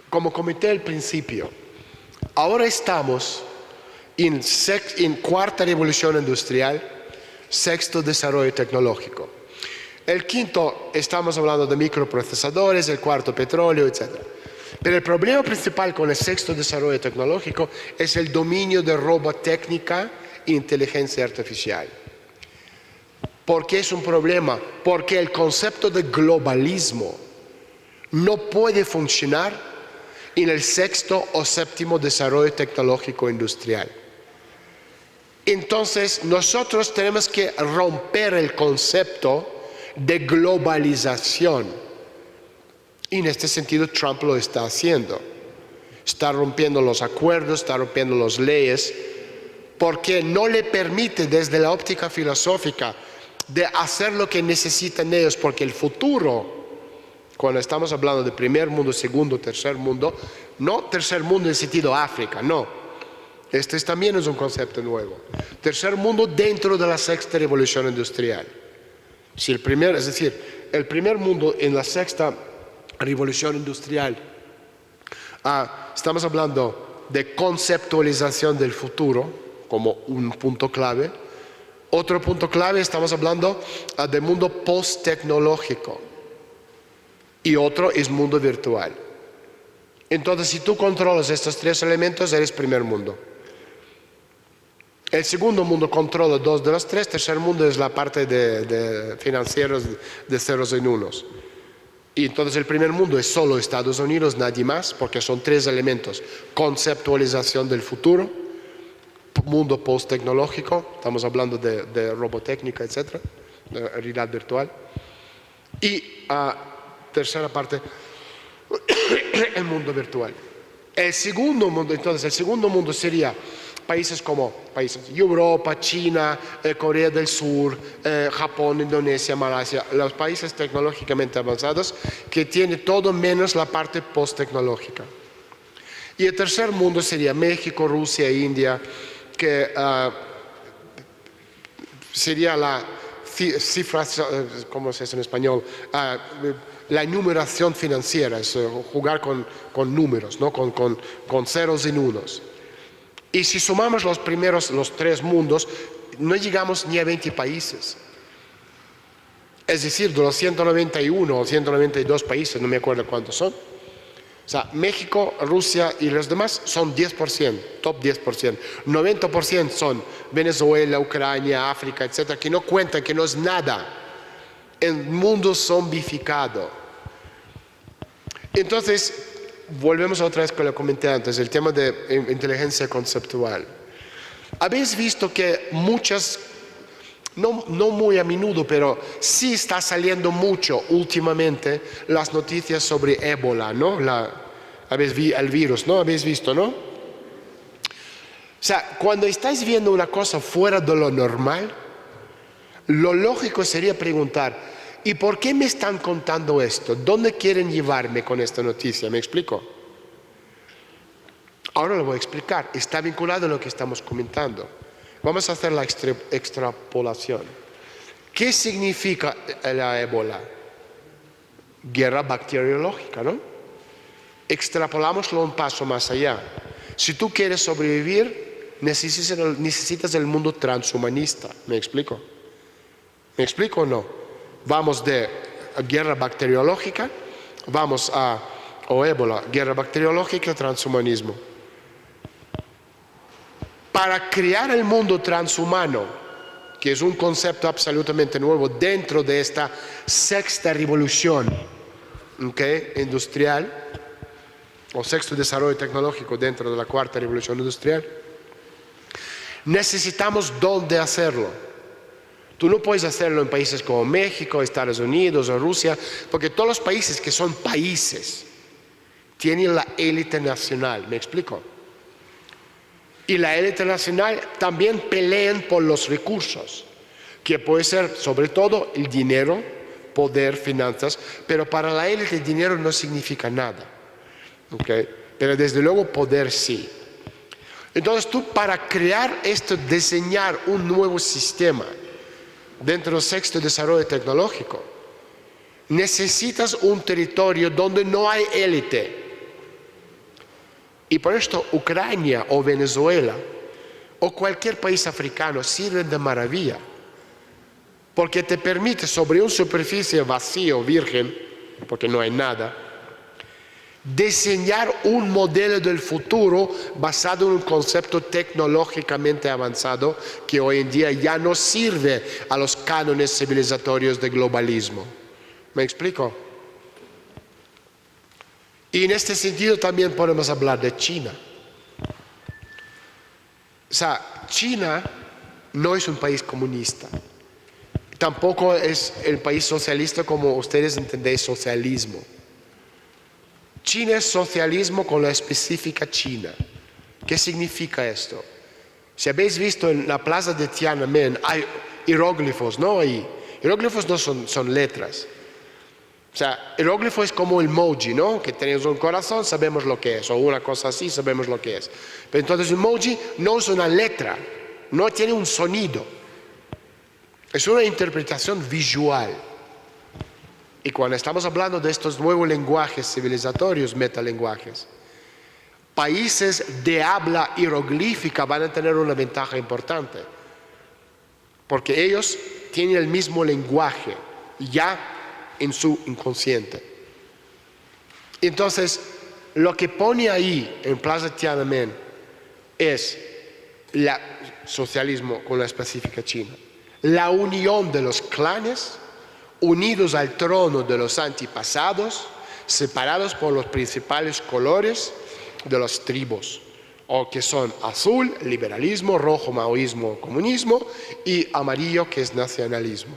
[SPEAKER 2] como comenté al principio, ahora estamos en cuarta revolución industrial, sexto desarrollo tecnológico. El quinto, estamos hablando de microprocesadores, el cuarto petróleo, etc. Pero el problema principal con el sexto desarrollo tecnológico es el dominio de robotecnia e inteligencia artificial. ¿Por qué es un problema? Porque el concepto de globalismo no puede funcionar en el sexto o séptimo desarrollo tecnológico industrial. Entonces, nosotros tenemos que romper el concepto de globalización. Y en este sentido Trump lo está haciendo. Está rompiendo los acuerdos, está rompiendo las leyes, porque no le permite desde la óptica filosófica de hacer lo que necesitan ellos, porque el futuro, cuando estamos hablando de primer mundo, segundo, tercer mundo, no tercer mundo en el sentido África, no. Este también es un concepto nuevo. Tercer mundo dentro de la sexta revolución industrial. Si el primer mundo en la sexta revolución industrial, estamos hablando de conceptualización del futuro como un punto clave. Otro punto clave, estamos hablando del mundo post-tecnológico. Y otro es mundo virtual. Entonces, si tú controlas estos tres elementos, eres primer mundo. El segundo mundo controla dos de los tres. Tercer mundo es la parte de financieros de ceros y unos. Y entonces el primer mundo es solo Estados Unidos, nadie más, porque son tres elementos: conceptualización del futuro, mundo post-tecnológico, estamos hablando de robotecnia, etc., de realidad virtual, y tercera parte, el mundo virtual. El segundo mundo sería países como Europa, China, Corea del Sur, Japón, Indonesia, Malasia, los países tecnológicamente avanzados que tienen todo menos la parte post-tecnológica. Y el tercer mundo sería México, Rusia, India, que sería la cifra, ¿cómo se dice en español? La enumeración financiera, es jugar con números, ¿no? con ceros y unos. Y si sumamos los tres mundos, no llegamos ni a 20 países. Es decir, de los 191 o 192 países, no me acuerdo cuántos son. O sea, México, Rusia y los demás son 10%, top 10%. 90% son Venezuela, Ucrania, África, etcétera, que no cuentan, que no es nada. El mundo zombificado. Entonces, volvemos otra vez con lo que comenté antes, el tema de inteligencia conceptual. Habéis visto que muchas, no muy a menudo, pero sí está saliendo mucho últimamente las noticias sobre ébola, ¿no? El virus, ¿no? Habéis visto, ¿no? O sea, cuando estáis viendo una cosa fuera de lo normal, lo lógico sería preguntar: ¿y por qué me están contando esto? ¿Dónde quieren llevarme con esta noticia? ¿Me explico? Ahora lo voy a explicar. Está vinculado a lo que estamos comentando. Vamos a hacer la extrapolación. ¿Qué significa la ébola? Guerra bacteriológica, ¿no? Extrapolámoslo un paso más allá. Si tú quieres sobrevivir, necesitas el mundo transhumanista. ¿Me explico? ¿Me explico o no? Vamos de guerra bacteriológica, o ébola, guerra bacteriológica, transhumanismo. Para crear el mundo transhumano, que es un concepto absolutamente nuevo dentro de esta sexta revolución, industrial, o sexto desarrollo tecnológico dentro de la cuarta revolución industrial, necesitamos dónde hacerlo. Tú no puedes hacerlo en países como México, Estados Unidos o Rusia, porque todos los países que son países tienen la élite nacional, ¿me explico? Y la élite nacional también pelean por los recursos, que puede ser sobre todo el dinero, poder, finanzas, pero para la élite el dinero no significa nada, pero desde luego poder sí. Entonces tú, para crear esto, diseñar un nuevo sistema dentro del sexto desarrollo tecnológico, necesitas un territorio donde no hay élite. Y por esto Ucrania o Venezuela o cualquier país africano sirven de maravilla, porque te permite sobre una superficie vacía, virgen, porque no hay nada, diseñar un modelo del futuro basado en un concepto tecnológicamente avanzado que hoy en día ya no sirve a los cánones civilizatorios del globalismo. ¿Me explico? Y en este sentido también podemos hablar de China. O sea, China no es un país comunista. Tampoco es el país socialista como ustedes entendéis socialismo. China es socialismo con la específica China. ¿Qué significa esto? Si habéis visto en la plaza de Tiananmen hay hieróglifos, ¿no? Hieróglifos no son letras. O sea, hieróglifo es como el emoji, ¿no? Que tenemos un corazón, sabemos lo que es, o una cosa así, sabemos lo que es. Pero entonces el emoji no es una letra, no tiene un sonido. Es una interpretación visual. Y cuando estamos hablando de estos nuevos lenguajes civilizatorios, metalenguajes, países de habla hieroglífica van a tener una ventaja importante, porque ellos tienen el mismo lenguaje ya en su inconsciente. Entonces, lo que pone ahí en Plaza Tiananmen es el socialismo con la específica China, la unión de los clanes unidos al trono de los antepasados, separados por los principales colores de las tribus, o que son azul, liberalismo, rojo, maoísmo, comunismo, y amarillo, que es nacionalismo.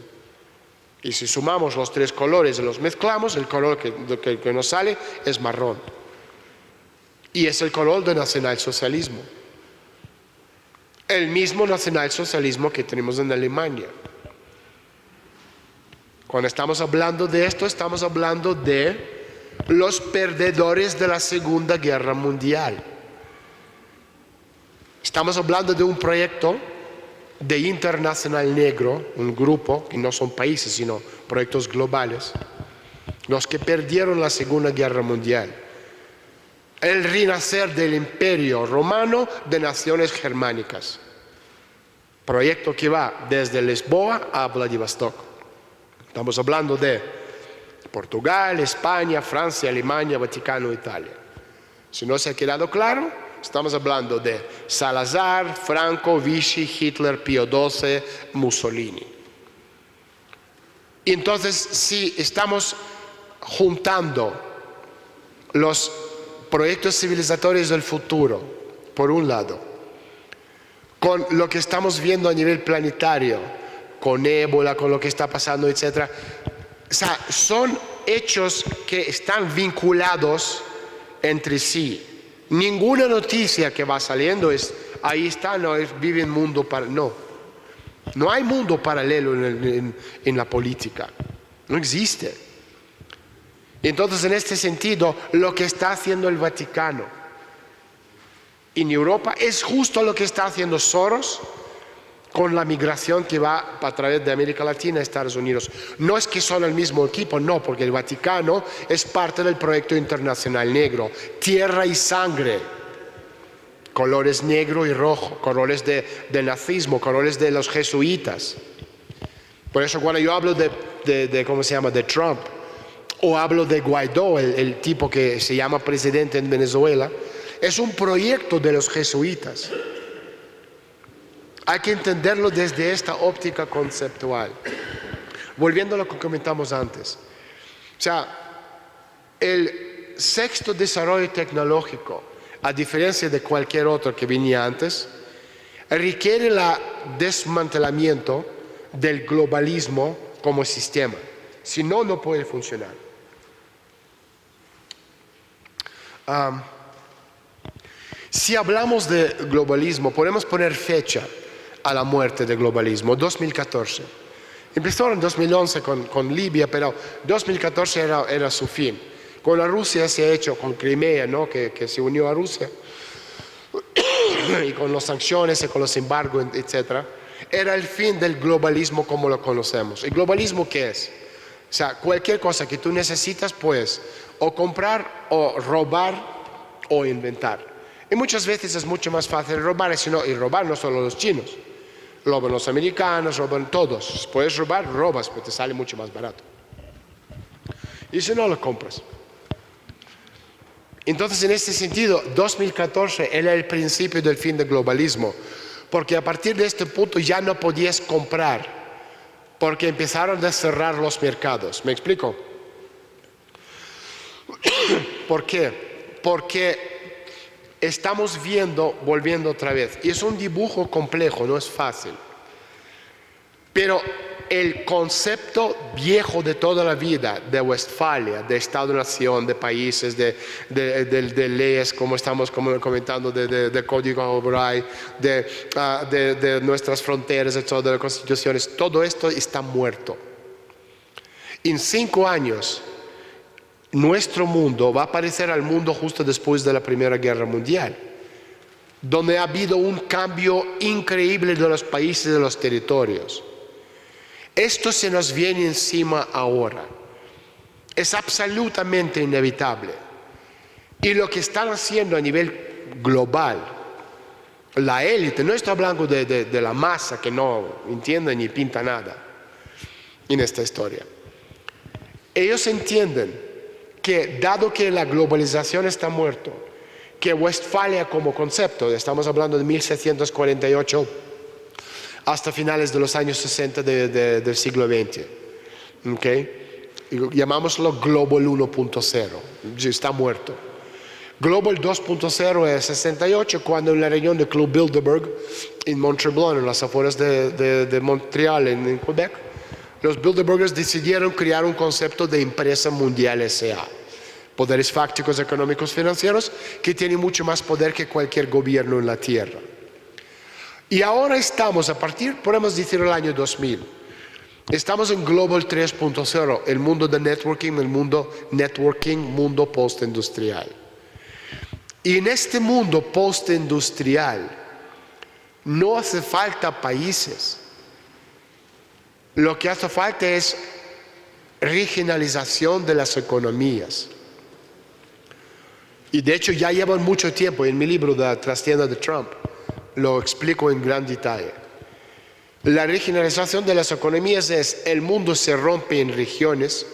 [SPEAKER 2] Y si sumamos los tres colores y los mezclamos, el color que nos sale es marrón. Y es el color del nacionalsocialismo. El mismo nacionalsocialismo que tenemos en Alemania. Cuando estamos hablando de esto, estamos hablando de los perdedores de la Segunda Guerra Mundial. Estamos hablando de un proyecto de Internacional Negro, un grupo que no son países, sino proyectos globales, los que perdieron la Segunda Guerra Mundial. El renacer del Imperio Romano de naciones germánicas. Proyecto que va desde Lisboa a Vladivostok. Estamos hablando de Portugal, España, Francia, Alemania, Vaticano, Italia. Si no se ha quedado claro, estamos hablando de Salazar, Franco, Vichy, Hitler, Pío XII, Mussolini. Y entonces, si estamos juntando los proyectos civilizatorios del futuro, por un lado, con lo que estamos viendo a nivel planetario, con ébola, con lo que está pasando, etc. O sea, son hechos que están vinculados entre sí. Ninguna noticia que va saliendo es, ahí está, no, vive en mundo paralelo. No hay mundo paralelo en la política. No existe. Entonces, en este sentido, lo que está haciendo el Vaticano en Europa es justo lo que está haciendo Soros con la migración que va a través de América Latina a Estados Unidos. No es que son el mismo equipo, no, porque el Vaticano es parte del proyecto internacional negro, tierra y sangre, colores negro y rojo, colores del nazismo, colores de los jesuitas. Por eso cuando yo hablo ¿cómo se llama?, de Trump, o hablo de Guaidó, el tipo que se llama presidente en Venezuela, es un proyecto de los jesuitas. Hay que entenderlo desde esta óptica conceptual. Volviendo a lo que comentamos antes. O sea, el sexto desarrollo tecnológico, a diferencia de cualquier otro que venía antes, requiere el desmantelamiento del globalismo como sistema. Si no, no puede funcionar. Si hablamos de globalismo, podemos poner fecha a la muerte del globalismo, 2014. Empezó en 2011 con Libia, pero 2014 era su fin. Con la Rusia se ha hecho, con Crimea, ¿no?, que se unió a Rusia, y con las sanciones y con los embargos, etc. Era el fin del globalismo como lo conocemos. ¿El globalismo qué es? O sea, cualquier cosa que tú necesitas, puedes o comprar, o robar, o inventar. Y muchas veces es mucho más fácil robar, y robar no solo los chinos. Roban los americanos, roban todos. Puedes robar, robas, pero te sale mucho más barato. Y si no, lo compras. Entonces, en este sentido, 2014 era el principio del fin del globalismo, porque a partir de este punto ya no podías comprar, porque empezaron a cerrar los mercados. ¿Me explico? ¿Por qué? Porque estamos viendo, volviendo otra vez, y es un dibujo complejo, no es fácil, pero el concepto viejo de toda la vida de Westfalia, de Estado-Nación, de países, de leyes, como estamos comentando, de Código O'Brien, de nuestras fronteras, de todas las constituciones, todo esto está muerto. En 5 años, nuestro mundo va a parecer al mundo justo después de la Primera Guerra Mundial, donde ha habido un cambio increíble de los países y de los territorios. Esto se nos viene encima ahora. Es absolutamente inevitable. Y lo que están haciendo a nivel global, la élite, no estoy hablando de la masa que no entiende ni pinta nada en esta historia. Ellos entienden que dado que la globalización está muerto, que Westfalia como concepto, estamos hablando de 1748 hasta finales de los años 60 del siglo XX, ¿okay? Llamámoslo Global 1.0, está muerto. Global 2.0 es 68, cuando en la región de Club Bilderberg, en Mont-Tremblant, en las afueras de Montreal, en Quebec, los Bilderbergers decidieron crear un concepto de empresa mundial S.A. Poderes fácticos, económicos, financieros, que tienen mucho más poder que cualquier gobierno en la Tierra. Y ahora estamos, a partir, podemos decir, el año 2000, estamos en Global 3.0, el mundo de networking, mundo postindustrial. Y en este mundo postindustrial no hace falta países. Lo que hace falta es regionalización de las economías. Y de hecho ya llevan mucho tiempo, en mi libro de La trastienda de Trump lo explico en gran detalle. La regionalización de las economías es, el mundo se rompe en regiones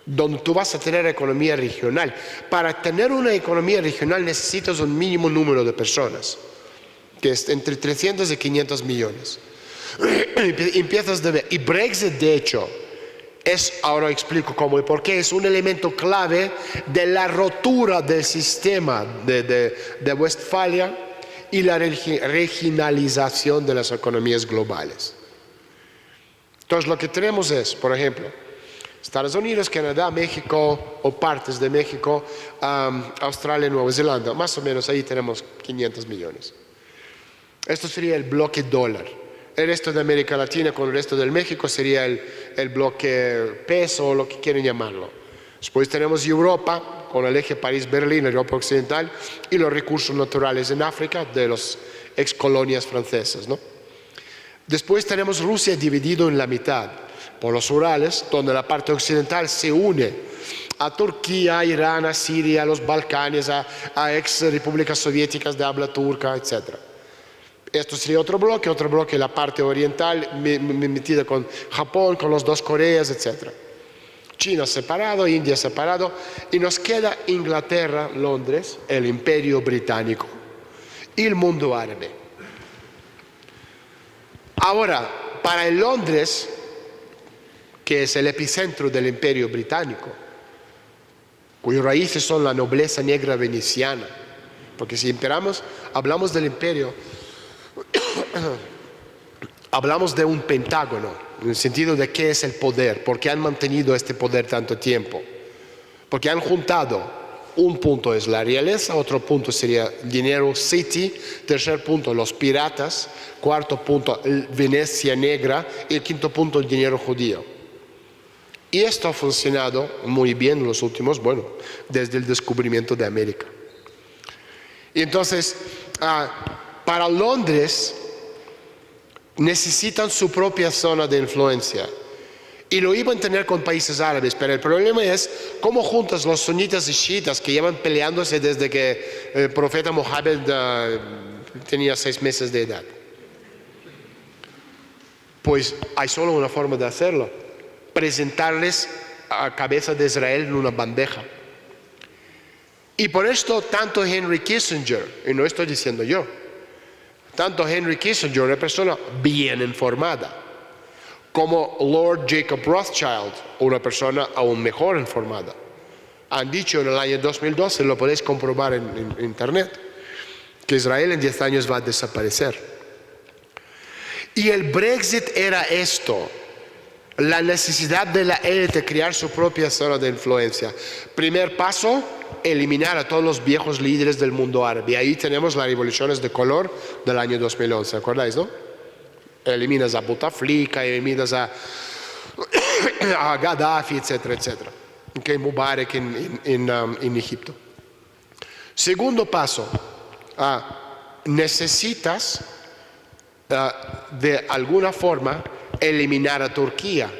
[SPEAKER 2] donde tú vas a tener economía regional. Para tener una economía regional necesitas un mínimo número de personas, que es entre 300 y 500 millones. Empiezas de ver, y Brexit de hecho ahora explico cómo y por qué, es un elemento clave de la rotura del sistema de Westfalia y la regionalización de las economías globales. Entonces lo que tenemos es, por ejemplo, Estados Unidos, Canadá, México o partes de México, Australia, Nueva Zelanda, más o menos ahí tenemos 500 millones. Esto sería el bloque dólar. El resto de América Latina con el resto del México sería el bloque peso o lo que quieren llamarlo. Después tenemos Europa con el eje París-Berlín, Europa Occidental, y los recursos naturales en África de las ex colonias francesas, ¿no? Después tenemos Rusia dividido en la mitad, por los Urales, donde la parte occidental se une a Turquía, a Irán, a Siria, a los Balcanes, a ex repúblicas soviéticas de habla turca, etc. Esto sería otro bloque, la parte oriental metida con Japón, con los dos Coreas, etc. China separado, India separado, y nos queda Inglaterra, Londres, el Imperio Británico y el mundo árabe. Ahora, para el Londres, que es el epicentro del Imperio Británico, cuyas raíces son la nobleza negra veneciana, porque si hablamos del imperio, hablamos de un pentágono, en el sentido de qué es el poder, por qué han mantenido este poder tanto tiempo, porque han juntado, un punto es la realeza, otro punto sería el dinero city, tercer punto los piratas, cuarto punto Venecia negra y el quinto punto el dinero judío. Y esto ha funcionado muy bien en los últimos, desde el descubrimiento de América. Y entonces, para Londres necesitan su propia zona de influencia. Y lo iban a tener con países árabes, pero el problema es cómo juntas los sunitas y chiitas que llevan peleándose desde que el profeta Mohammed tenía 6 meses de edad. Pues hay solo una forma de hacerlo: presentarles a cabeza de Israel en una bandeja. Y por esto tanto Henry Kissinger, y no estoy diciendo yo, tanto Henry Kissinger, una persona bien informada, como Lord Jacob Rothschild, una persona aún mejor informada, han dicho en el año 2012, lo podéis comprobar en internet, que Israel en 10 años va a desaparecer. Y el Brexit era esto: la necesidad de la élite crear su propia zona de influencia. Primer paso, eliminar a todos los viejos líderes del mundo árabe. Ahí tenemos las revoluciones de color del año 2011, ¿acordáis, no? Eliminas a Bouteflika, eliminas a Gaddafi, etcétera, etcétera. Okay, Mubarak en Egipto. Segundo paso, necesitas de alguna forma eliminar a Turquía,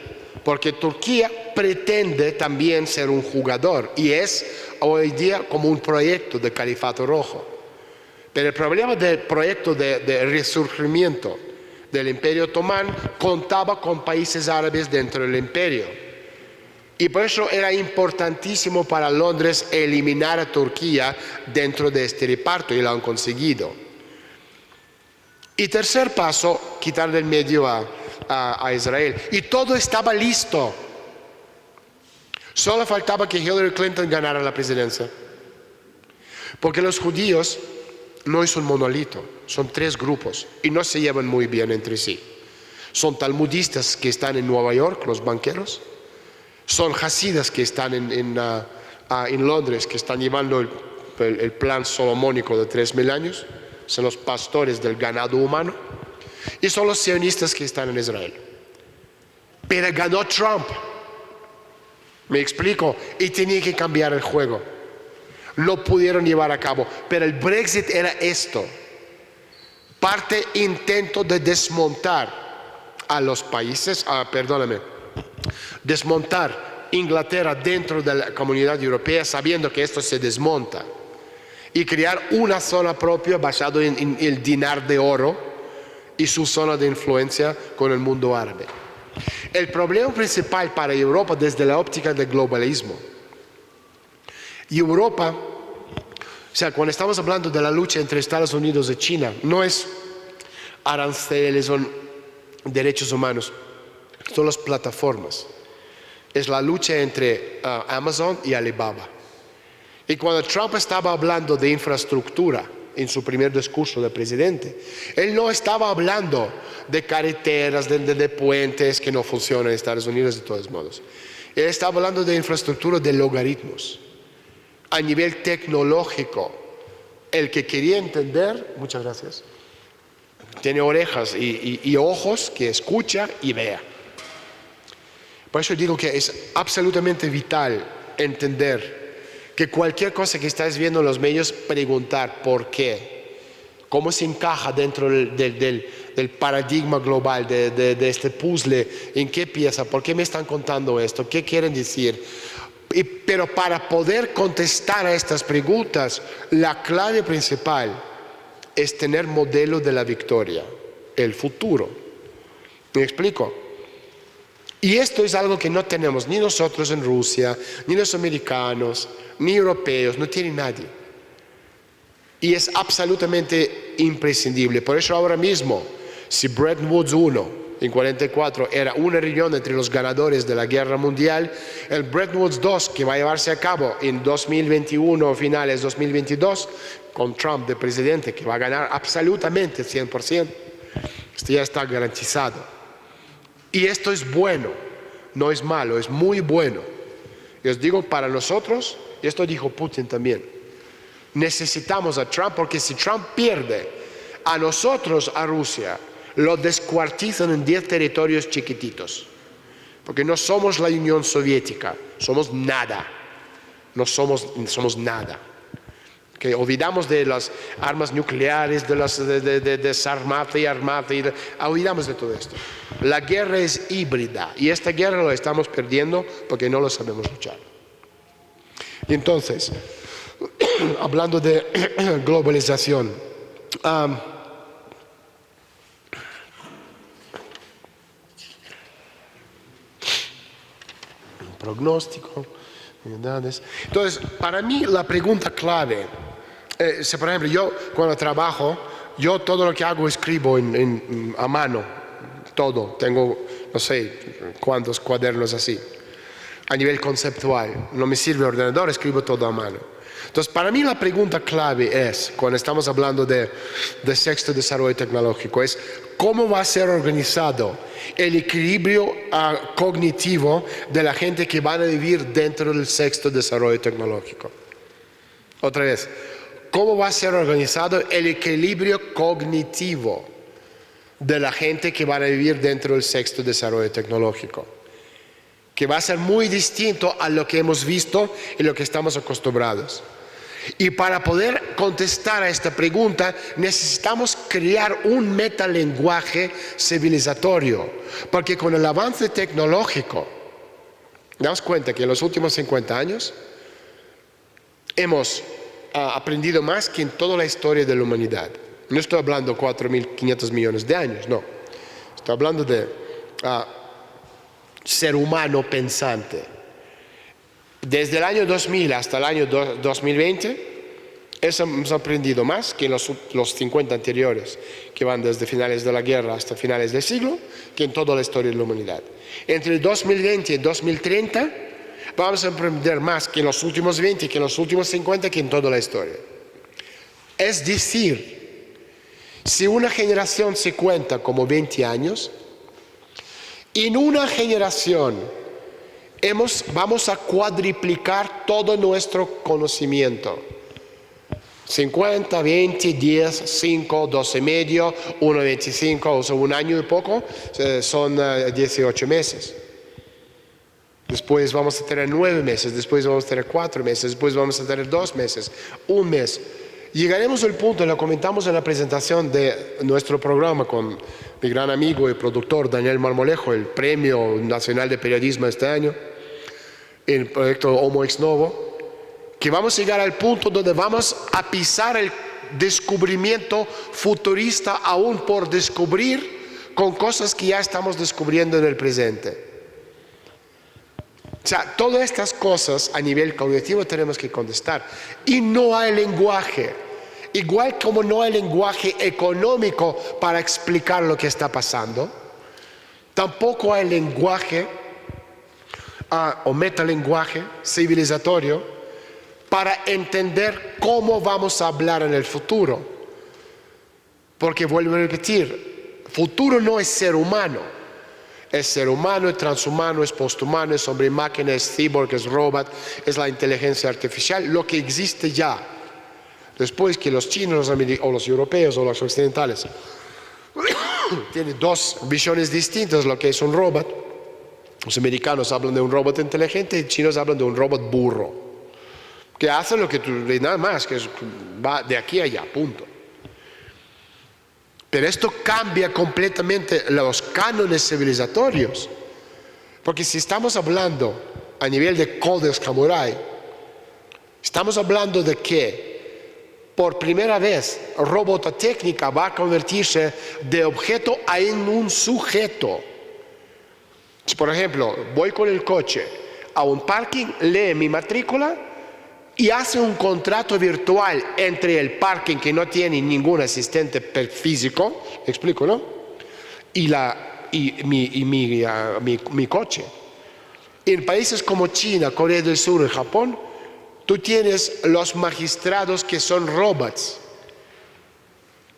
[SPEAKER 2] porque Turquía pretende también ser un jugador y es hoy día como un proyecto de califato rojo. Pero el problema del proyecto de resurgimiento del Imperio Otomán contaba con países árabes dentro del imperio. Y por eso era importantísimo para Londres eliminar a Turquía dentro de este reparto, y lo han conseguido. Y tercer paso, quitar del medio a Israel. Y todo estaba listo. Solo faltaba que Hillary Clinton ganara la presidencia. Porque los judíos no es un monolito, son 3 grupos y no se llevan muy bien entre sí. Son talmudistas que están en Nueva York, los banqueros. Son hasidas que están en Londres, que están llevando el plan solomónico de 3000 años. Son los pastores del ganado humano. Y son los sionistas que están en Israel. Pero ganó Trump. ¿Me explico? Y tenía que cambiar el juego. Lo pudieron llevar a cabo, pero el Brexit era esto: intento de desmontar a los países, desmontar Inglaterra dentro de la comunidad europea, sabiendo que esto se desmonta, y crear una zona propia basada en el dinar de oro y su zona de influencia con el mundo árabe. El problema principal para Europa desde la óptica del globalismo, y Europa, cuando estamos hablando de la lucha entre Estados Unidos y China, no es aranceles, son derechos humanos, son las plataformas. Es la lucha entre Amazon y Alibaba. Y cuando Trump estaba hablando de infraestructura en su primer discurso de presidente, él no estaba hablando de carreteras, de puentes que no funcionan en Estados Unidos de todos modos. Él estaba hablando de infraestructura de logaritmos. A nivel tecnológico, el que quería entender, muchas gracias, tiene orejas y ojos, que escucha y vea. Por eso digo que es absolutamente vital entender que cualquier cosa que estáis viendo en los medios, preguntar por qué, cómo se encaja dentro del del paradigma global, de este puzzle, en qué piensa, por qué me están contando esto, qué quieren decir. Pero para poder contestar a estas preguntas, la clave principal es tener modelo de la victoria, el futuro. ¿Me explico? Y esto es algo que no tenemos ni nosotros en Rusia, ni los americanos, ni europeos, no tiene nadie. Y es absolutamente imprescindible. Por eso ahora mismo, si Bretton Woods 1 en 44 era una reunión entre los ganadores de la guerra mundial, el Bretton Woods 2, que va a llevarse a cabo en 2021 o finales 2022, con Trump de presidente, que va a ganar absolutamente 100%, esto ya está garantizado. Y esto es bueno, no es malo, es muy bueno. Y os digo, para nosotros, y esto dijo Putin también, necesitamos a Trump, porque si Trump pierde, a nosotros, a Rusia, lo descuartizan en 10 territorios chiquititos. Porque no somos la Unión Soviética, somos nada. No somos nada. Que olvidamos de las armas nucleares, de desarmate y armate, olvidamos de todo esto. La guerra es híbrida y esta guerra la estamos perdiendo porque no lo sabemos luchar. Y entonces, hablando de globalización, pronóstico, unidades. Entonces, para mí la pregunta clave, por ejemplo, yo cuando trabajo, yo todo lo que hago escribo a mano, todo. Tengo, no sé cuántos cuadernos así, a nivel conceptual. No me sirve el ordenador, escribo todo a mano. Entonces, para mí la pregunta clave es, cuando estamos hablando de sexto desarrollo tecnológico, es cómo va a ser organizado el equilibrio cognitivo de la gente que van a vivir dentro del sexto desarrollo tecnológico. Otra vez, ¿cómo va a ser organizado el equilibrio cognitivo de la gente que van a vivir dentro del sexto desarrollo tecnológico? Que va a ser muy distinto a lo que hemos visto y lo que estamos acostumbrados. Y para poder contestar a esta pregunta necesitamos crear un metalenguaje civilizatorio, porque con el avance tecnológico, damos cuenta que en los últimos 50 años hemos aprendido más que en toda la historia de la humanidad. No estoy hablando de 4.500 millones de años, no. Estoy hablando de ser humano pensante. Desde el año 2000 hasta el año 2020 hemos aprendido más que en los 50 anteriores, que van desde finales de la guerra hasta finales del siglo, que en toda la historia de la humanidad. Entre el 2020 y el 2030 vamos a aprender más que en los últimos 20, que en los últimos 50, que en toda la historia. Es decir, si una generación se cuenta como 20 años, en una generación vamos a cuadriplicar todo nuestro conocimiento. 50, 20, 10, 5, 12 y medio, 1,25, o sea, un año y poco, son 18 meses. Después vamos a tener 9 meses, después vamos a tener 4 meses, después vamos a tener 2 meses, un mes. Llegaremos al punto, lo comentamos en la presentación de nuestro programa con mi gran amigo y productor Daniel Marmolejo, el Premio Nacional de Periodismo este año, el proyecto Homo Ex Novo, que vamos a llegar al punto donde vamos a pisar el descubrimiento futurista aún por descubrir con cosas que ya estamos descubriendo en el presente. O sea, todas estas cosas a nivel cognitivo tenemos que contestar. Y no hay lenguaje, igual como no hay lenguaje económico para explicar lo que está pasando, tampoco hay lenguaje o metalenguaje civilizatorio para entender cómo vamos a hablar en el futuro. Porque vuelvo a repetir, futuro no es ser humano. Es ser humano, es transhumano, es posthumano, es hombre y máquina, es cyborg, es robot, es la inteligencia artificial, lo que existe ya. Después que los chinos o los europeos o los occidentales tienen dos visiones distintas de lo que es un robot. Los americanos hablan de un robot inteligente y los chinos hablan de un robot burro, que hace lo que tú, nada más, que va de aquí a allá, punto. Pero esto cambia completamente los cánones civilizatorios. Porque si estamos hablando a nivel de Codex Samurai, estamos hablando de que por primera vez robotécnica va a convertirse de objeto en un sujeto. Si, por ejemplo, voy con el coche a un parking, lee mi matrícula y hace un contrato virtual entre el parking, que no tiene ningún asistente físico, ¿me explico, no? Y mi coche. En países como China, Corea del Sur y Japón, tú tienes los magistrados que son robots.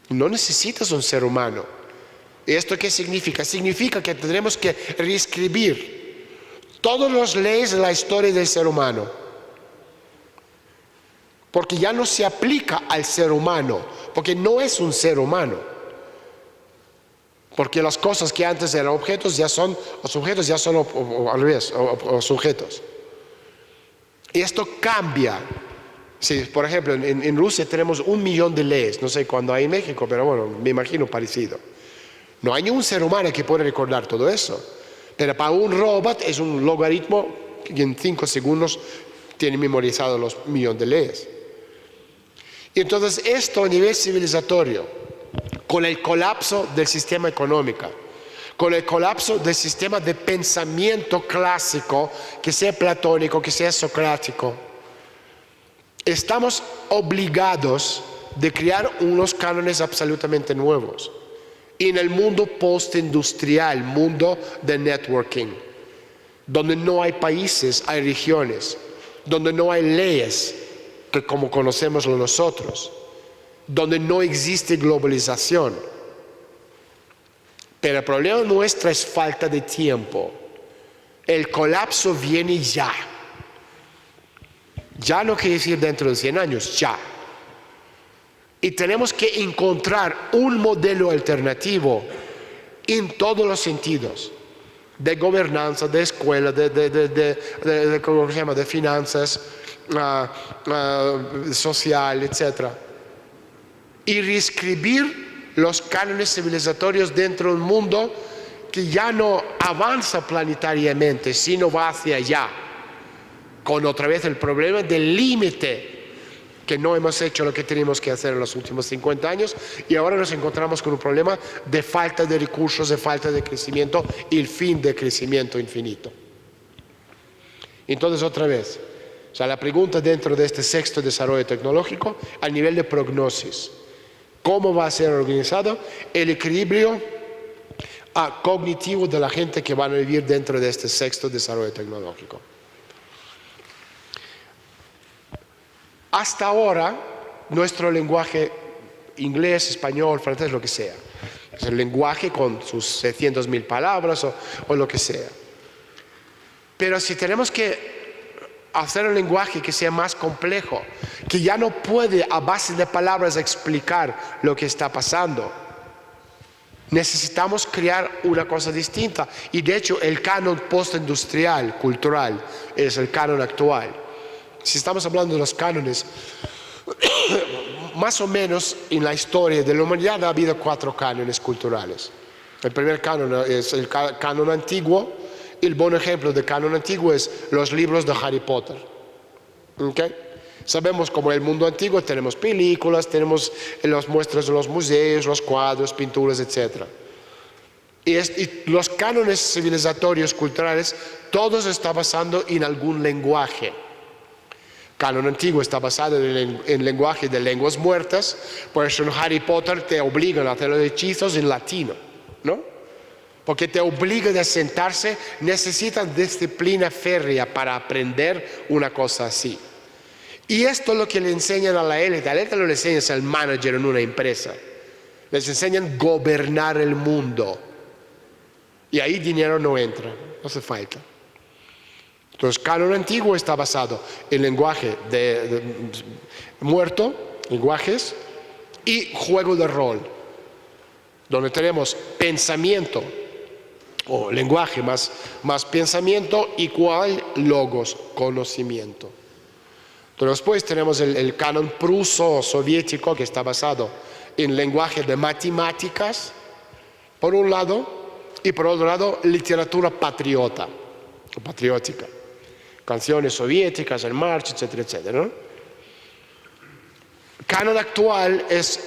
[SPEAKER 2] No necesitas un ser humano. ¿Esto qué significa? Significa que tendremos que reescribir todas las leyes de la historia del ser humano. Porque ya no se aplica al ser humano, porque no es un ser humano. Porque las cosas que antes eran objetos ya son, los sujetos ya son al revés, o sujetos. Y esto cambia. Sí, por ejemplo, en Rusia tenemos 1 millón de leyes, no sé cuándo hay en México, pero bueno, me imagino parecido. No hay ningún ser humano que pueda recordar todo eso. Pero para un robot es un logaritmo que en 5 segundos tiene memorizado los 1 millón de leyes. Y entonces esto a nivel civilizatorio, con el colapso del sistema económico, con el colapso del sistema de pensamiento clásico, que sea platónico, que sea socrático, estamos obligados de crear unos cánones absolutamente nuevos. Y en el mundo postindustrial, mundo de networking, donde no hay países, hay regiones, donde no hay leyes que como conocemos nosotros, donde no existe globalización. Pero el problema nuestro es falta de tiempo. El colapso viene ya. Ya no quiere decir dentro de 100 años, ya. Y tenemos que encontrar un modelo alternativo en todos los sentidos. De gobernanza, de escuela, ¿cómo se llama? De finanzas, social, etc. Y reescribir los cánones civilizatorios dentro de un mundo que ya no avanza planetariamente, sino va hacia allá. Con otra vez el problema del límite, que no hemos hecho lo que teníamos que hacer en los últimos 50 años y ahora nos encontramos con un problema de falta de recursos, de falta de crecimiento y el fin de crecimiento infinito. Entonces, otra vez, o sea, la pregunta dentro de este sexto desarrollo tecnológico, a nivel de prognosis, ¿cómo va a ser organizado el equilibrio cognitivo de la gente que van a vivir dentro de este sexto desarrollo tecnológico? Hasta ahora, nuestro lenguaje inglés, español, francés, lo que sea, es el lenguaje con sus 700.000 palabras o lo que sea. Pero si tenemos que hacer un lenguaje que sea más complejo, que ya no puede a base de palabras explicar lo que está pasando, necesitamos crear una cosa distinta. Y de hecho, el canon postindustrial, cultural, es el canon actual. Si estamos hablando de los cánones, más o menos en la historia de la humanidad ha habido 4 cánones culturales. El primer canon es el canon antiguo. El buen ejemplo de canon antiguo es los libros de Harry Potter. ¿Okay? Sabemos como en el mundo antiguo tenemos películas, tenemos las muestras de los museos, los cuadros, pinturas, etc. Y los cánones civilizatorios culturales, todos están basados en algún lenguaje. Canon antiguo está basado en lenguaje de lenguas muertas, por eso en Harry Potter te obligan a hacer los hechizos en latino, ¿no? Porque te obligan a sentarse, necesitan disciplina férrea para aprender una cosa así. Y esto es lo que le enseñan a la élite no le enseñan al manager en una empresa, les enseñan a gobernar el mundo. Y ahí dinero no entra, no hace falta. Entonces, canon antiguo está basado en lenguaje de muerto, lenguajes, y juego de rol, donde tenemos pensamiento, o lenguaje más pensamiento, igual logos, conocimiento. Entonces, después tenemos el canon pruso o soviético, que está basado en lenguaje de matemáticas, por un lado, y por otro lado, literatura patriótica. Canciones soviéticas, En Marcha, etcétera, etcétera, ¿no? Canon actual es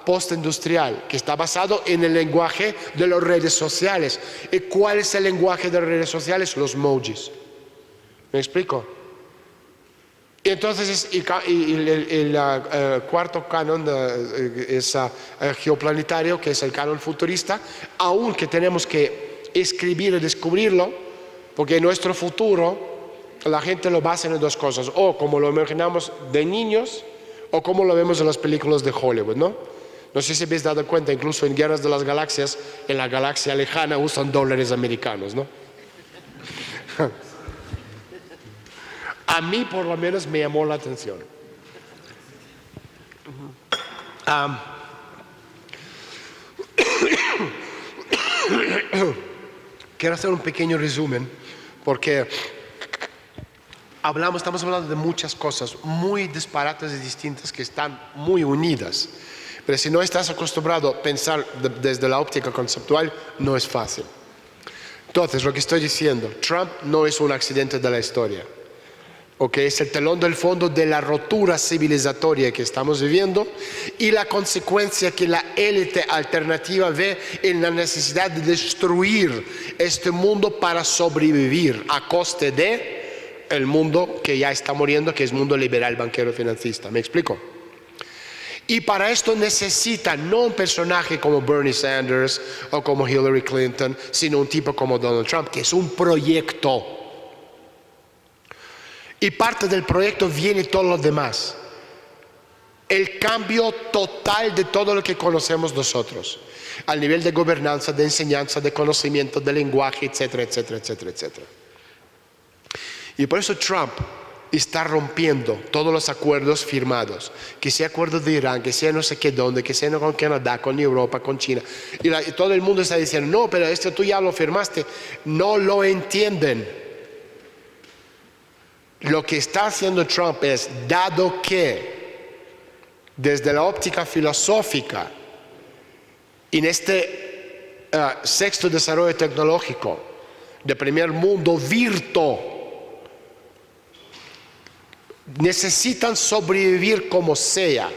[SPEAKER 2] postindustrial, que está basado en el lenguaje de las redes sociales. ¿Y cuál es el lenguaje de las redes sociales? Los emojis. ¿Me explico? Y entonces el cuarto canon es geoplanetario, que es el canon futurista, aunque tenemos que escribir y descubrirlo, porque en nuestro futuro la gente lo basa en dos cosas, o como lo imaginamos de niños, o como lo vemos en las películas de Hollywood, ¿no? No sé si habéis dado cuenta, incluso en Guerras de las Galaxias, en la galaxia lejana usan dólares americanos, ¿no? A mí por lo menos me llamó la atención. Quiero hacer un pequeño resumen porque estamos hablando de muchas cosas muy disparates y distintas que están muy unidas. Pero si no estás acostumbrado a pensar desde la óptica conceptual, no es fácil. Entonces, lo que estoy diciendo, Trump no es un accidente de la historia. Okay, es el telón del fondo de la rotura civilizatoria que estamos viviendo y la consecuencia que la élite alternativa ve en la necesidad de destruir este mundo para sobrevivir a coste de el mundo que ya está muriendo, que es mundo liberal, banquero, financista. ¿Me explico? Y para esto necesita no un personaje como Bernie Sanders o como Hillary Clinton, sino un tipo como Donald Trump, que es un proyecto. Y parte del proyecto viene todo lo demás. El cambio total de todo lo que conocemos nosotros. Al nivel de gobernanza, de enseñanza, de conocimiento, de lenguaje, etcétera, etcétera, etcétera, etcétera. Y por eso Trump está rompiendo todos los acuerdos firmados. Que sea acuerdo de Irán, que sea no sé qué dónde, que sea con Canadá, con Europa, con China. Y todo el mundo está diciendo, no, pero esto tú ya lo firmaste. No lo entienden. Lo que está haciendo Trump es, dado que desde la óptica filosófica, en este sexto desarrollo tecnológico de primer mundo virtual, necesitan sobrevivir como sea.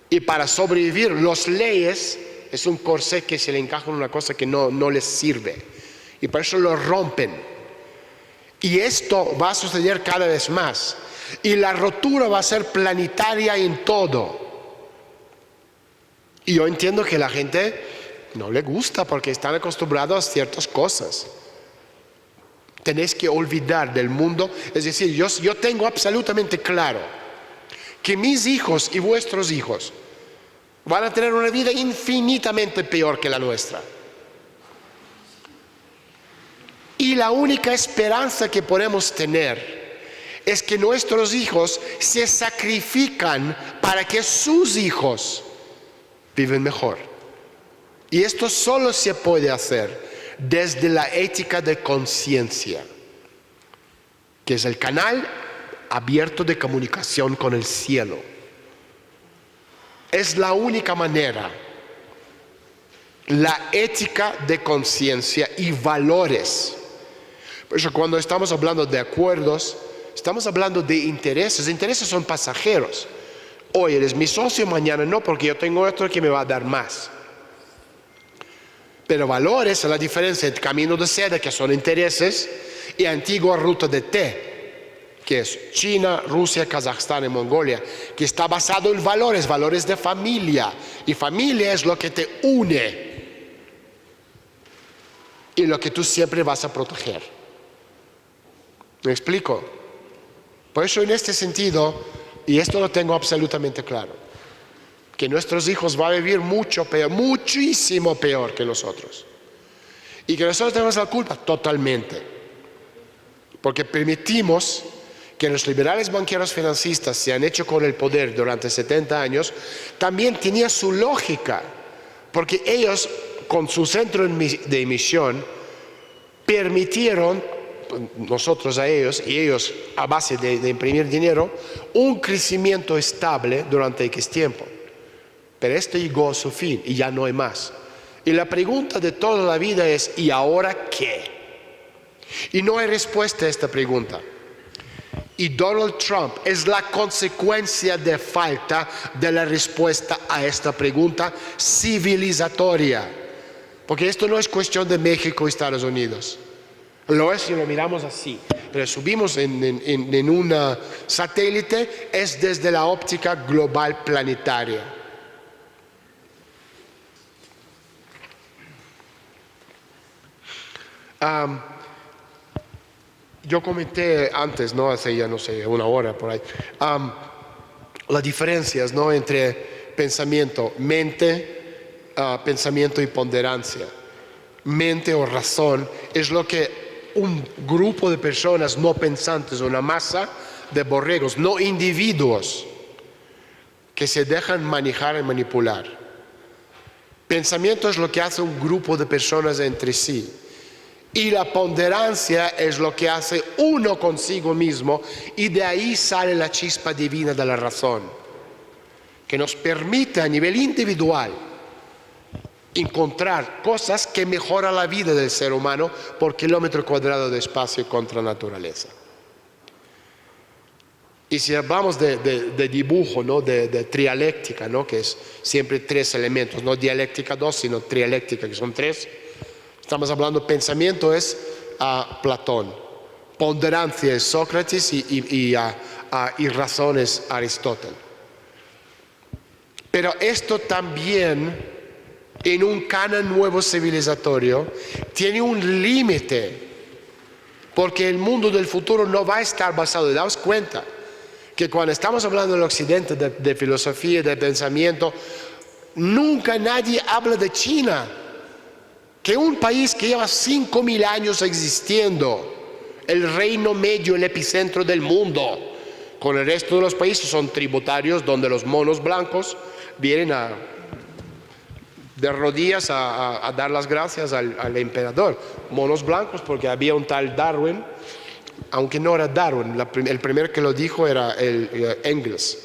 [SPEAKER 2] Y para sobrevivir, las leyes es un corsé que se le encaja en una cosa que no les sirve. Y por eso lo rompen. Y esto va a suceder cada vez más. Y la rotura va a ser planetaria en todo. Y yo entiendo que la gente no le gusta porque están acostumbrados a ciertas cosas. Tenéis que olvidar del mundo. Es decir, yo tengo absolutamente claro que mis hijos y vuestros hijos van a tener una vida infinitamente peor que la nuestra. Y la única esperanza que podemos tener es que nuestros hijos se sacrifican para que sus hijos vivan mejor. Y esto solo se puede hacer desde la ética de conciencia, que es el canal abierto de comunicación con el cielo. Es la única manera. La ética de conciencia y valores. Por eso cuando estamos hablando de acuerdos, estamos hablando de intereses. Intereses son pasajeros. Hoy eres mi socio, mañana no, porque yo tengo otro que me va a dar más. Pero valores es la diferencia entre camino de seda, que son intereses, y antigua ruta de té, que es China, Rusia, Kazajstán y Mongolia, que está basado en valores de familia. Y familia es lo que te une y lo que tú siempre vas a proteger. ¿Me explico? Por eso en este sentido, y esto lo tengo absolutamente claro, que nuestros hijos van a vivir mucho peor, muchísimo peor que nosotros. Y que nosotros tenemos la culpa totalmente. Porque permitimos que los liberales banqueros financistas se han hecho con el poder durante 70 años, también tenía su lógica. Porque ellos, con su centro de emisión, permitieron, nosotros a ellos y ellos a base de imprimir dinero, un crecimiento estable durante X tiempo. pero esto llegó a su fin y ya no hay más. Y la pregunta de toda la vida es, ¿y ahora qué? Y no hay respuesta a esta pregunta. Y Donald Trump es la consecuencia de falta de la respuesta a esta pregunta civilizatoria. Porque esto no es cuestión de México y Estados Unidos. Lo es si lo miramos así. Pero subimos en un satélite, es desde la óptica global planetaria. Yo comenté antes, ¿no? Hace ya, no sé, una hora por ahí, las diferencias, ¿no? Entre pensamiento, mente, pensamiento y ponderancia. Mente o razón es lo que un grupo de personas no pensantes, una masa de borregos, no individuos, que se dejan manejar y manipular. Pensamiento es lo que hace un grupo de personas entre sí. Y la ponderancia es lo que hace uno consigo mismo, y de ahí sale la chispa divina de la razón, que nos permite a nivel individual encontrar cosas que mejoran la vida del ser humano por kilómetro cuadrado de espacio contra naturaleza. Y si hablamos de dibujo, ¿no? de trialéctica, ¿no? Que es siempre tres elementos, no dialéctica dos, sino trialéctica, que son tres. Estamos hablando, pensamiento es Platón, ponderancia es Sócrates y razón es Aristóteles. Pero esto también, en un canon nuevo civilizatorio, tiene un límite, porque el mundo del futuro no va a estar basado. Daos cuenta que cuando estamos hablando del occidente, de filosofía, de pensamiento, nunca nadie habla de China, que un país que lleva 5.000 años existiendo, el reino medio, el epicentro del mundo, con el resto de los países son tributarios donde los monos blancos vienen de rodillas a dar las gracias al emperador. Monos blancos porque había un tal Darwin, aunque no era Darwin, el primero que lo dijo era el Engels.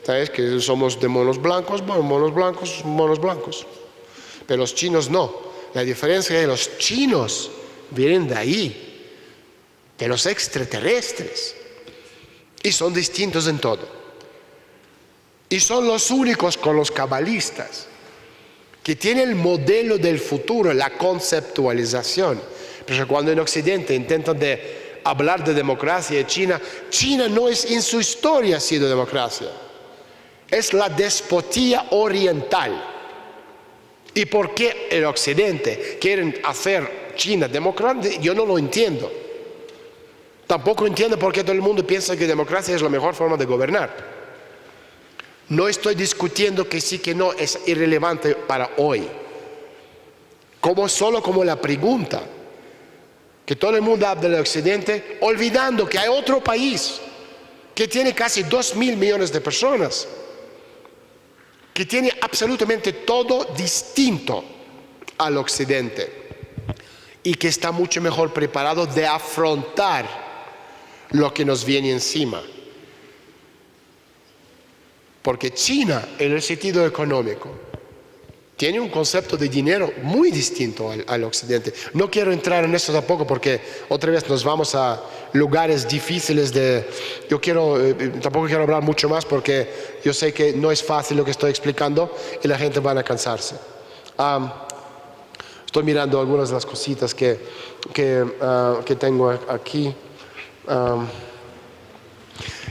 [SPEAKER 2] ¿Sabes? Que somos de monos blancos, bueno, monos blancos. Pero los chinos no. La diferencia es que los chinos vienen de ahí, de los extraterrestres, y son distintos en todo. Y son los únicos con los cabalistas que tienen el modelo del futuro, la conceptualización. Pero cuando en Occidente intentan hablar de democracia de China, China no es en su historia ha sido democracia, es la despotía oriental. ¿Y por qué el Occidente quieren hacer China democrática? Yo no lo entiendo. Tampoco entiendo por qué todo el mundo piensa que democracia es la mejor forma de gobernar. No estoy discutiendo que sí, que no, es irrelevante para hoy. Solo como la pregunta, que todo el mundo habla del Occidente, olvidando que hay otro país que tiene casi 2.000 millones de personas, que tiene absolutamente todo distinto al Occidente y que está mucho mejor preparado de afrontar lo que nos viene encima. Porque China, en el sentido económico, tiene un concepto de dinero muy distinto al Occidente. No quiero entrar en eso tampoco porque otra vez nos vamos a lugares difíciles tampoco quiero hablar mucho más porque yo sé que no es fácil lo que estoy explicando y la gente va a cansarse. Estoy mirando algunas de las cositas que tengo aquí.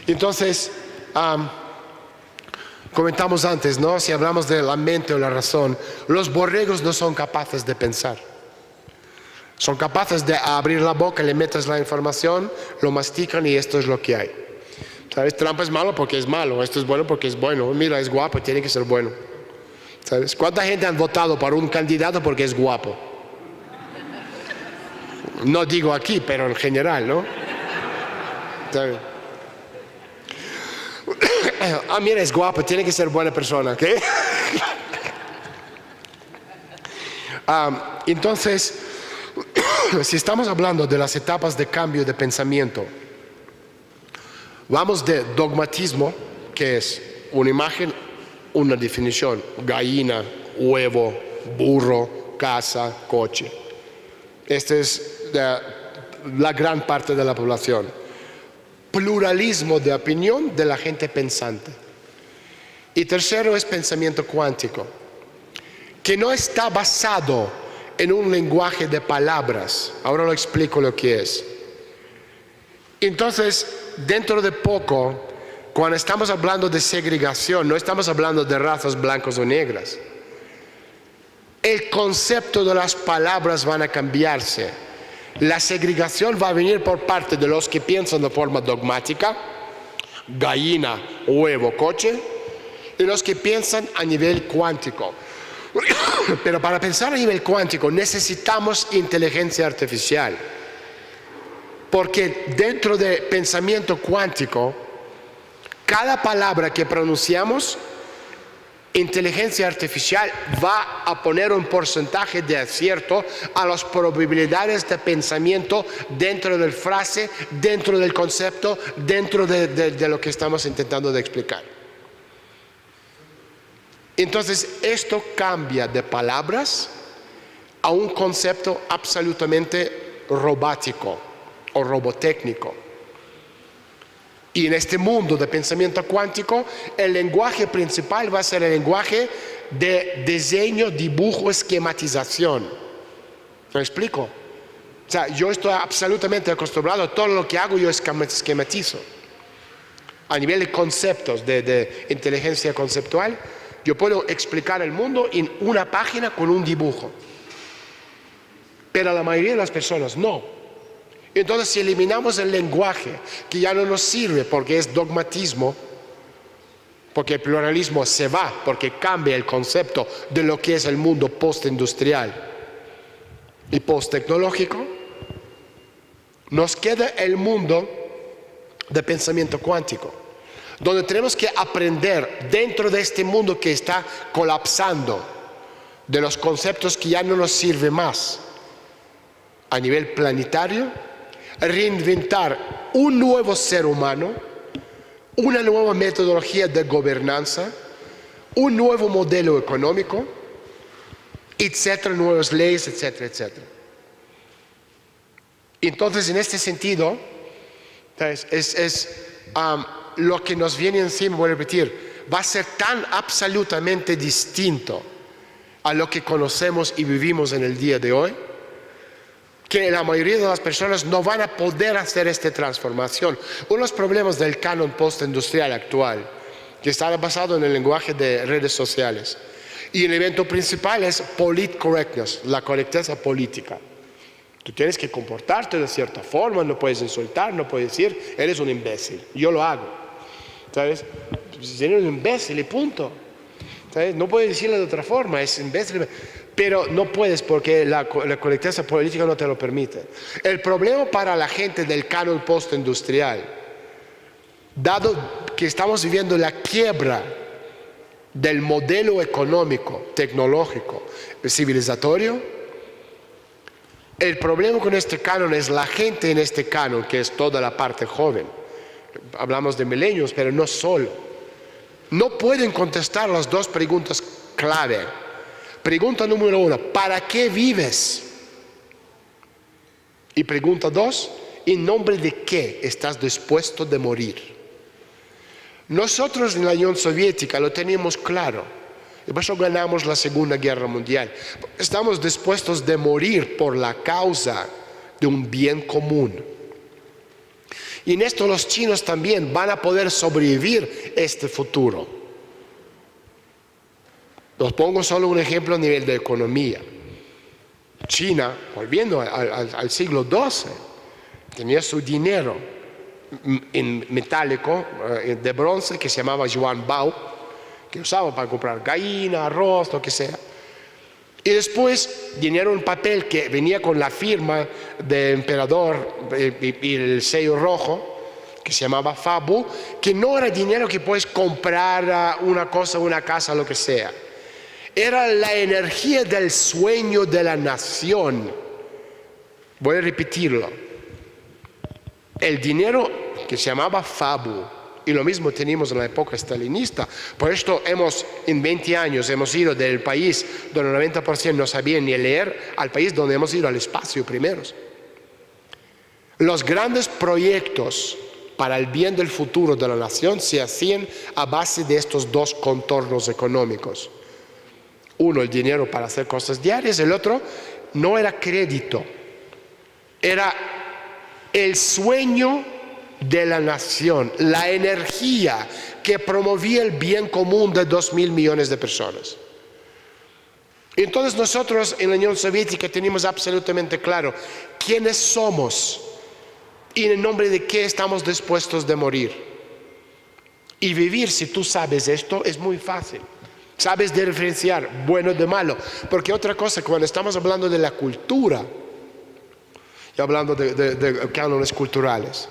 [SPEAKER 2] Entonces, comentamos antes, ¿no? Si hablamos de la mente o la razón, los borregos no son capaces de pensar. Son capaces de abrir la boca, le metes la información, lo mastican y esto es lo que hay. ¿Sabes? Trump es malo porque es malo, esto es bueno porque es bueno. Mira, es guapo, tiene que ser bueno. ¿Sabes? ¿Cuánta gente han votado por un candidato porque es guapo? No digo aquí, pero en general, ¿no? ¿Sabes? Mira, es guapo, tiene que ser buena persona, ¿ok? Entonces, si estamos hablando de las etapas de cambio de pensamiento, vamos de dogmatismo, que es una imagen una definición: gallina, huevo, burro, casa, coche. Esta es la gran parte de la población. Pluralismo de opinión de la gente pensante. Y tercero es pensamiento cuántico, que no está basado en un lenguaje de palabras. Ahora lo explico lo que es. Entonces, dentro de poco, cuando estamos hablando de segregación, no estamos hablando de razas blancas o negras. El concepto de las palabras van a cambiarse. La segregación va a venir por parte de los que piensan de forma dogmática, gallina, huevo, coche, y los que piensan a nivel cuántico. Pero para pensar a nivel cuántico necesitamos inteligencia artificial. Porque dentro de pensamiento cuántico, cada palabra que pronunciamos, inteligencia artificial va a poner un porcentaje de acierto a las probabilidades de pensamiento dentro del frase, dentro del concepto, dentro de lo que estamos intentando de explicar. Entonces, esto cambia de palabras a un concepto absolutamente robótico o robotécnico. Y en este mundo de pensamiento cuántico, el lenguaje principal va a ser el lenguaje de diseño, dibujo, esquematización. ¿Me explico? O sea, yo estoy absolutamente acostumbrado a todo lo que hago, yo esquematizo. A nivel de conceptos, de inteligencia conceptual, yo puedo explicar el mundo en una página con un dibujo. Pero la mayoría de las personas no. Entonces, si eliminamos el lenguaje, que ya no nos sirve porque es dogmatismo, porque el pluralismo se va, porque cambia el concepto de lo que es el mundo postindustrial y posttecnológico, nos queda el mundo de pensamiento cuántico, donde tenemos que aprender dentro de este mundo que está colapsando, de los conceptos que ya no nos sirven más, a nivel planetario, reinventar un nuevo ser humano, una nueva metodología de gobernanza, un nuevo modelo económico, etcétera, nuevas leyes, etcétera, etcétera. Entonces, en este sentido, lo que nos viene encima, voy a repetir, va a ser tan absolutamente distinto a lo que conocemos y vivimos en el día de hoy, que la mayoría de las personas no van a poder hacer esta transformación. Uno de los problemas del canon postindustrial actual, que está basado en el lenguaje de redes sociales, y el evento principal es politcorrectness, la correcteza política. Tú tienes que comportarte de cierta forma, no puedes insultar, no puedes decir, eres un imbécil. Yo lo hago, ¿sabes? Eres un imbécil y punto. ¿Sabes? No puedes decirlo de otra forma, es imbécil. Pero no puedes porque la correcteza política no te lo permite. El problema para la gente del canon postindustrial, dado que estamos viviendo la quiebra del modelo económico, tecnológico, civilizatorio, el problema con este canon es la gente en este canon, que es toda la parte joven. Hablamos de milenios, pero no solo. No pueden contestar las dos preguntas clave. Pregunta número 1, ¿para qué vives? Y pregunta 2, ¿en nombre de qué estás dispuesto de morir? Nosotros en la Unión Soviética lo teníamos claro. Y por eso ganamos la Segunda Guerra Mundial. Estamos dispuestos de morir por la causa de un bien común. Y en esto los chinos también van a poder sobrevivir este futuro. Os pongo solo un ejemplo a nivel de economía. China, volviendo al siglo XII, tenía su dinero en metálico de bronce que se llamaba yuan bao, que usaba para comprar gallina, arroz, lo que sea. Y después dinero en papel que venía con la firma del emperador y el sello rojo, que se llamaba fabu, que no era dinero que puedes comprar una cosa, una casa, lo que sea. Era la energía del sueño de la nación. Voy a repetirlo. El dinero que se llamaba fabu Y lo mismo teníamos en la época stalinista. Por esto en 20 años hemos ido del país donde el 90% no sabía ni leer al país donde hemos ido al espacio primeros. Los grandes proyectos para el bien del futuro de la nación se hacían a base de estos dos contornos económicos. Uno, el dinero para hacer cosas diarias, el otro no era crédito, era el sueño de la nación, la energía que promovía el bien común de 2.000 millones de personas. Entonces nosotros en la Unión Soviética teníamos absolutamente claro quiénes somos y en nombre de qué estamos dispuestos de morir. Y vivir, si tú sabes esto, es muy fácil. Sabes diferenciar bueno de malo. Porque otra cosa, cuando estamos hablando de la cultura, y hablando de cánones culturales,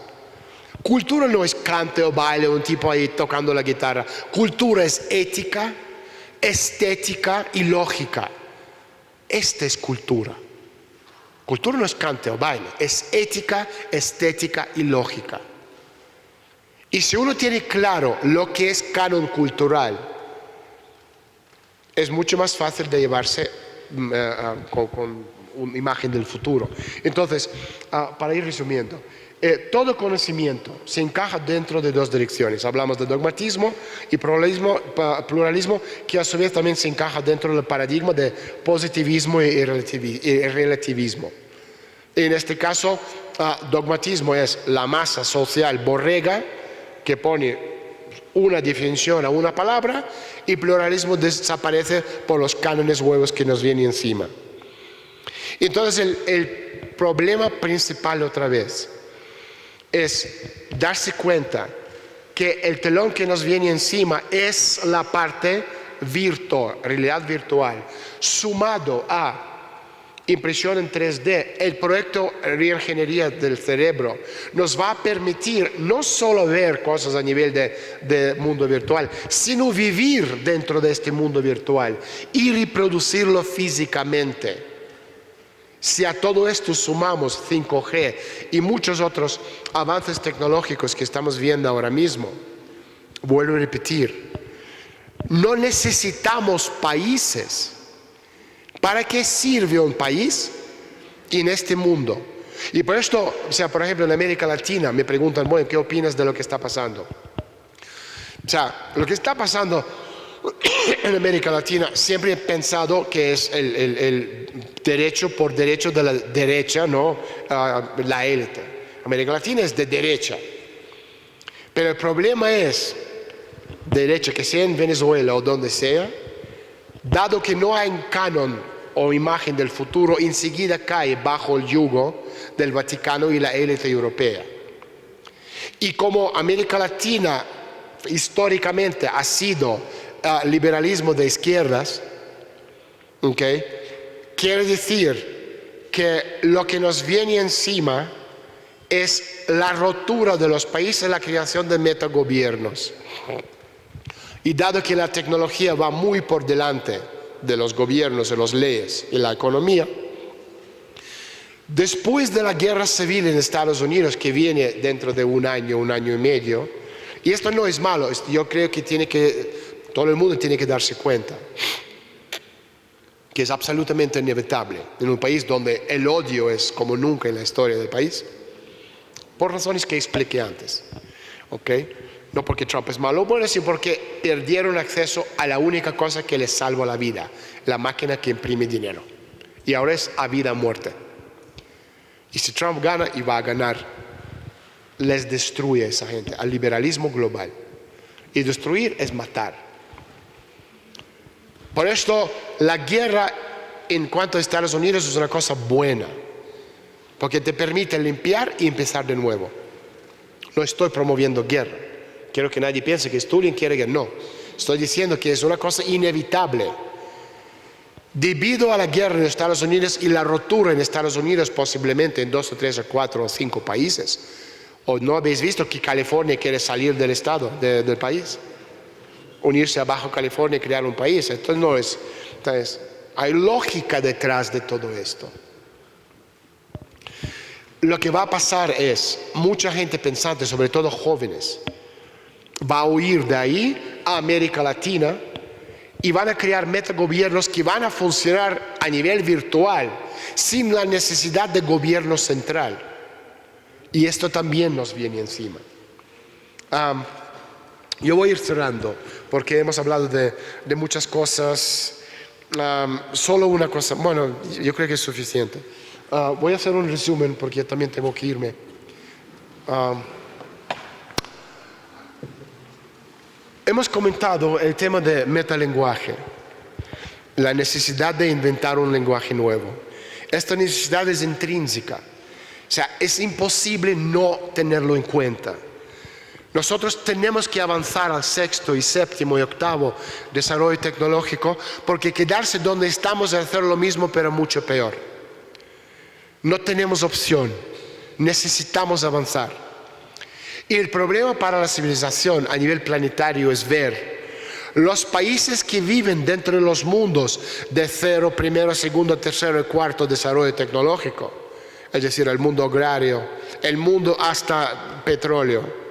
[SPEAKER 2] cultura no es cante o baile, un tipo ahí tocando la guitarra. Cultura es ética, estética y lógica. Esta es cultura. Cultura no es cante o baile, es ética, estética y lógica. Y si uno tiene claro lo que es canon cultural, es mucho más fácil de llevarse con una imagen del futuro. Entonces, para ir resumiendo, todo conocimiento se encaja dentro de dos direcciones. Hablamos de dogmatismo y pluralismo, que a su vez también se encaja dentro del paradigma de positivismo y relativismo. En este caso, dogmatismo es la masa social borrega que pone una definición a una palabra, y pluralismo desaparece por los cánones huevos que nos vienen encima. Entonces el problema principal otra vez es darse cuenta que el telón que nos viene encima es la parte virtual, realidad virtual, sumado a impresión en 3D, el proyecto reingeniería del cerebro nos va a permitir no solo ver cosas a nivel de mundo virtual, sino vivir dentro de este mundo virtual y reproducirlo físicamente. Si a todo esto sumamos 5G y muchos otros avances tecnológicos que estamos viendo ahora mismo, vuelvo a repetir, no necesitamos países. ¿Para qué sirve un país en este mundo? Y por esto, por ejemplo, en América Latina me preguntan, bueno, ¿qué opinas de lo que está pasando? Lo que está pasando en América Latina, siempre he pensado que es el derecho por derecho de la derecha, ¿no? La élite. América Latina es de derecha. Pero el problema es, derecha, que sea en Venezuela o donde sea, dado que no hay un canon o imagen del futuro, enseguida cae bajo el yugo del Vaticano y la élite europea. Y como América Latina históricamente ha sido liberalismo de izquierdas, ¿okay? Quiere decir que lo que nos viene encima es la rotura de los países, la creación de metagobiernos. Y dado que la tecnología va muy por delante de los gobiernos, de las leyes y la economía, después de la guerra civil en Estados Unidos, que viene dentro de un año y medio, y esto no es malo, yo creo que todo el mundo tiene que darse cuenta que es absolutamente inevitable en un país donde el odio es como nunca en la historia del país, por razones que expliqué antes, ¿ok? No porque Trump es malo, bueno, sino porque perdieron acceso a la única cosa que les salva la vida, la máquina que imprime dinero. Y ahora es a vida o muerte. Y si Trump gana, y va a ganar, les destruye a esa gente, al liberalismo global. Y destruir es matar. Por esto, la guerra en cuanto a Estados Unidos es una cosa buena, porque te permite limpiar y empezar de nuevo. No estoy promoviendo guerra. Quiero que nadie piense que Stalin quiere guerra. No. Estoy diciendo que es una cosa inevitable. Debido a la guerra en Estados Unidos y la rotura en Estados Unidos, posiblemente en 2 o 3 o 4 o 5 países, ¿o no habéis visto que California quiere salir del estado, del país? Unirse a Baja California y crear un país. Entonces, hay lógica detrás de todo esto. Lo que va a pasar es, mucha gente pensante, sobre todo jóvenes, va a huir de ahí a América Latina y van a crear metagobiernos que van a funcionar a nivel virtual sin la necesidad de gobierno central. Y esto también nos viene encima. Yo voy a ir cerrando porque hemos hablado de muchas cosas. Solo una cosa, bueno, yo creo que es suficiente. Voy a hacer un resumen porque yo también tengo que irme. Hemos comentado el tema de metalenguaje, la necesidad de inventar un lenguaje nuevo. Esta necesidad es intrínseca, o sea, es imposible no tenerlo en cuenta. Nosotros tenemos que avanzar al sexto y séptimo y octavo desarrollo tecnológico porque quedarse donde estamos es hacer lo mismo pero mucho peor. No tenemos opción, necesitamos avanzar. Y el problema para la civilización a nivel planetario es ver los países que viven dentro de los mundos de cero, primero, segundo, tercero y cuarto desarrollo tecnológico, es decir, el mundo agrario, el mundo hasta petróleo.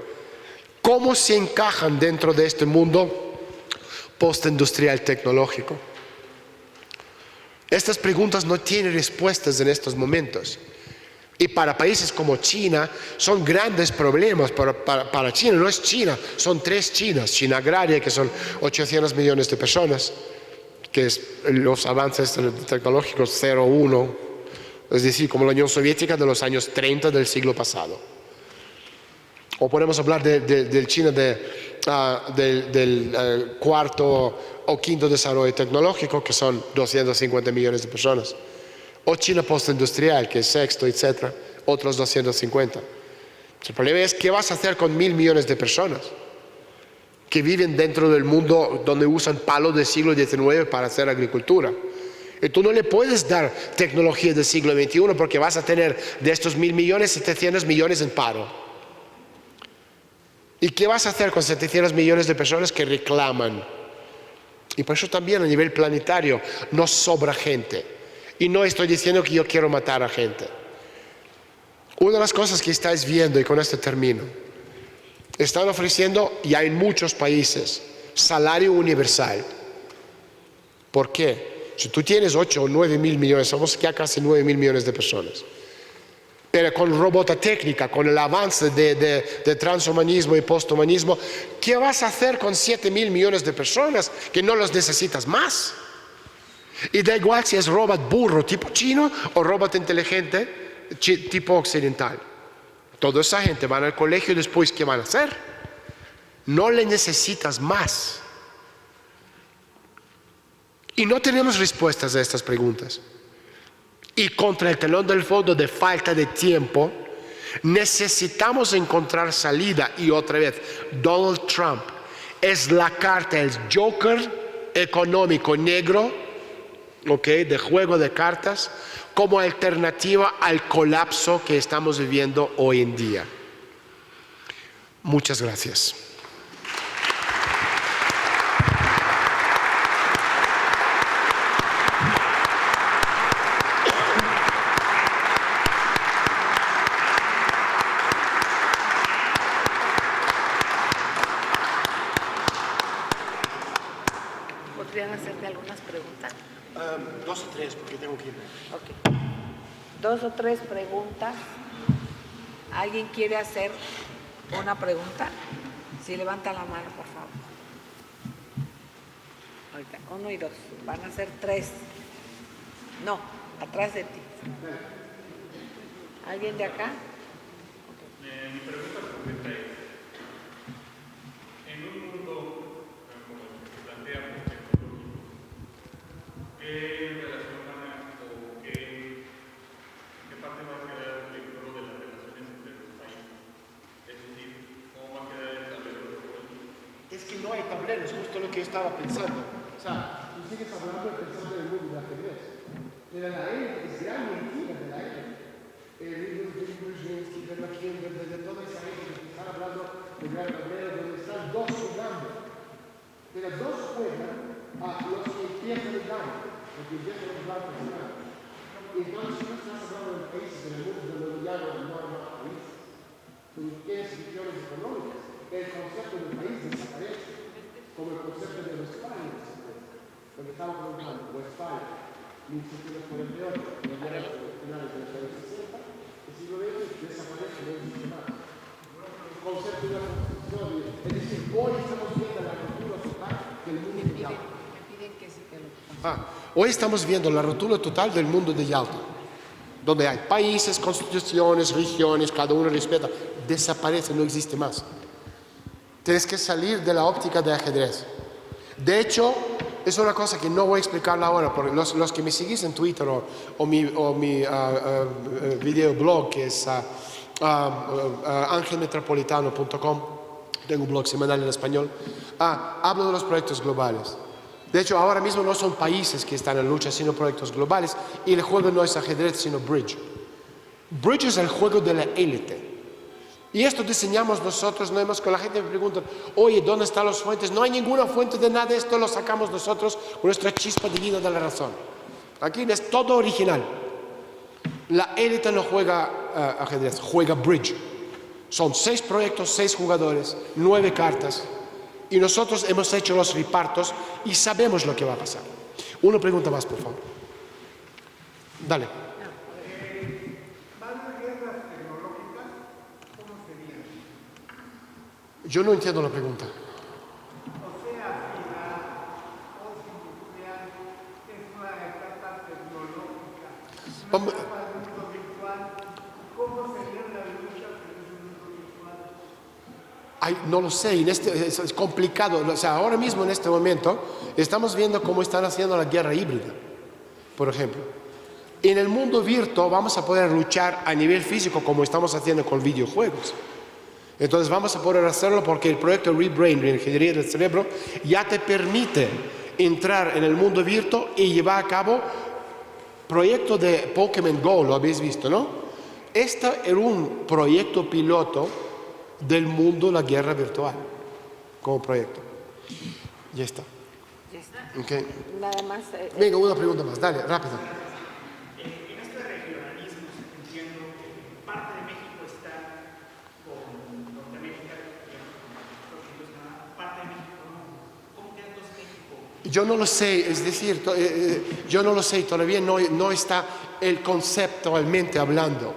[SPEAKER 2] ¿Cómo se encajan dentro de este mundo postindustrial tecnológico? Estas preguntas no tienen respuestas en estos momentos. Y para países como China son grandes problemas. Para China no es China, son tres Chinas. China agraria, que son 800 millones de personas, que es los avances tecnológicos 0,1, es decir, como la Unión Soviética de los años 30 del siglo pasado. O podemos hablar del China del cuarto o quinto desarrollo tecnológico, que son 250 millones de personas. O China postindustrial, que es sexto, etc., otros 250. El problema es qué vas a hacer con 1.000 millones de personas que viven dentro del mundo donde usan palos del siglo XIX para hacer agricultura. Y tú no le puedes dar tecnología del siglo XXI porque vas a tener de estos 1.000 millones, 700 millones en paro. ¿Y qué vas a hacer con 700 millones de personas que reclaman? Y por eso también a nivel planetario nos sobra gente. Y no estoy diciendo que yo quiero matar a gente. Una de las cosas que estáis viendo, y con esto termino, están ofreciendo ya en muchos países salario universal. ¿Por qué? Si tú tienes 8 o 9 mil millones, somos ya casi 9 mil millones de personas. Pero con robotécnica, con el avance de transhumanismo y posthumanismo, ¿qué vas a hacer con 7 mil millones de personas que no los necesitas más? Y da igual si es robot burro tipo chino o robot inteligente tipo occidental. Toda esa gente van al colegio y después ¿qué van a hacer? No le necesitas más. Y no tenemos respuestas a estas preguntas. Y contra el telón del fondo de falta de tiempo, necesitamos encontrar salida. Y otra vez, Donald Trump es la carta, el Joker económico negro, de juego de cartas, como alternativa al colapso que estamos viviendo hoy en día. Muchas gracias.
[SPEAKER 1] ¿Podrían hacerte algunas preguntas?
[SPEAKER 2] 2 o 3, porque tengo que irme.
[SPEAKER 1] Ok. 2 o 3 preguntas. ¿Alguien quiere hacer una pregunta? Si levanta la mano, por favor. Ahorita, 1 y 2. Van a ser 3. No, atrás de ti. ¿Alguien de acá?
[SPEAKER 3] Mi pregunta es concreta. En un mundo como el que se plantea tecnológico, ¿qué relación van a o qué parte va a quedar dentro de las relaciones entre los países? Es decir, ¿cómo va a quedar el tablero de juego?
[SPEAKER 2] Es que no hay tableros, justo lo que yo estaba pensando. O sea, tú sigues hablando de pensando en el mundo de ajedrez. Pero la élite es gran mentira de la élite. Libros de Brzezinski, de McKinder, de toda esa élite que están hablando de gran tablero, donde están 2 jugando. Pero 2 juegan a los que empiezan el gano, porque empiezan los blancos a ganar. Y entonces tú estás hablando de países en el mundo donde ya no hay país, donde tienes situaciones económicas. el concepto del país desaparece, como el concepto de Westfalia desaparece. Lo que estamos comentando, Westfalia, 1748, los finales de los años 60, el siglo XX desaparece, no existe más. El concepto de la Constitución, es decir, hoy estamos viendo la ruptura total del mundo de Yalta. Hoy estamos viendo la ruptura total del mundo de Yalta, donde hay países, constituciones, regiones, cada uno respeta, desaparece, no existe más. Tienes que salir de la óptica de ajedrez. De hecho, es una cosa que no voy a explicarla ahora, porque los que me seguís en Twitter o mi videoblog, que es angelmetropolitano.com, tengo un blog semanal en español, hablo de los proyectos globales. De hecho, ahora mismo no son países que están en lucha, sino proyectos globales, y el juego no es ajedrez, sino bridge. Bridge es el juego de la élite. Y esto diseñamos nosotros, no hemos, que la gente me pregunta, oye, ¿dónde están las fuentes? No hay ninguna fuente de nada, esto lo sacamos nosotros con nuestra chispa divina de la razón. Aquí es todo original. La élite no juega ajedrez, juega bridge. Son 6 proyectos, 6 jugadores, 9 cartas. Y nosotros hemos hecho los repartos y sabemos lo que va a pasar. Una pregunta más, por favor. Dale. Yo no entiendo la pregunta.
[SPEAKER 4] O sea, si la post-industrial es una etapa tecnológica, no es para el mundo virtual, ¿cómo serían las luchas en el mundo virtual?
[SPEAKER 2] Ay, no lo sé, es complicado. O sea, ahora mismo en este momento estamos viendo cómo están haciendo la guerra híbrida, por ejemplo. En el mundo virtual vamos a poder luchar a nivel físico como estamos haciendo con videojuegos. Entonces vamos a poder hacerlo porque el proyecto ReBrain, de ingeniería del cerebro, ya te permite entrar en el mundo virtual y llevar a cabo proyecto de Pokémon Go, lo habéis visto, ¿no? Este era un proyecto piloto del mundo, la guerra virtual, como proyecto. Ya está.
[SPEAKER 1] Ya está.
[SPEAKER 2] Okay.
[SPEAKER 1] Nada más.
[SPEAKER 2] Venga, una pregunta más, dale, rápido.
[SPEAKER 3] En este regionalismo entiendo que parte de México está con Norteamérica, Estados Unidos, Canadá, parte de México no. ¿Cómo queda entonces México?
[SPEAKER 2] Yo no lo sé, es decir, yo no lo sé, todavía no está el conceptualmente hablando.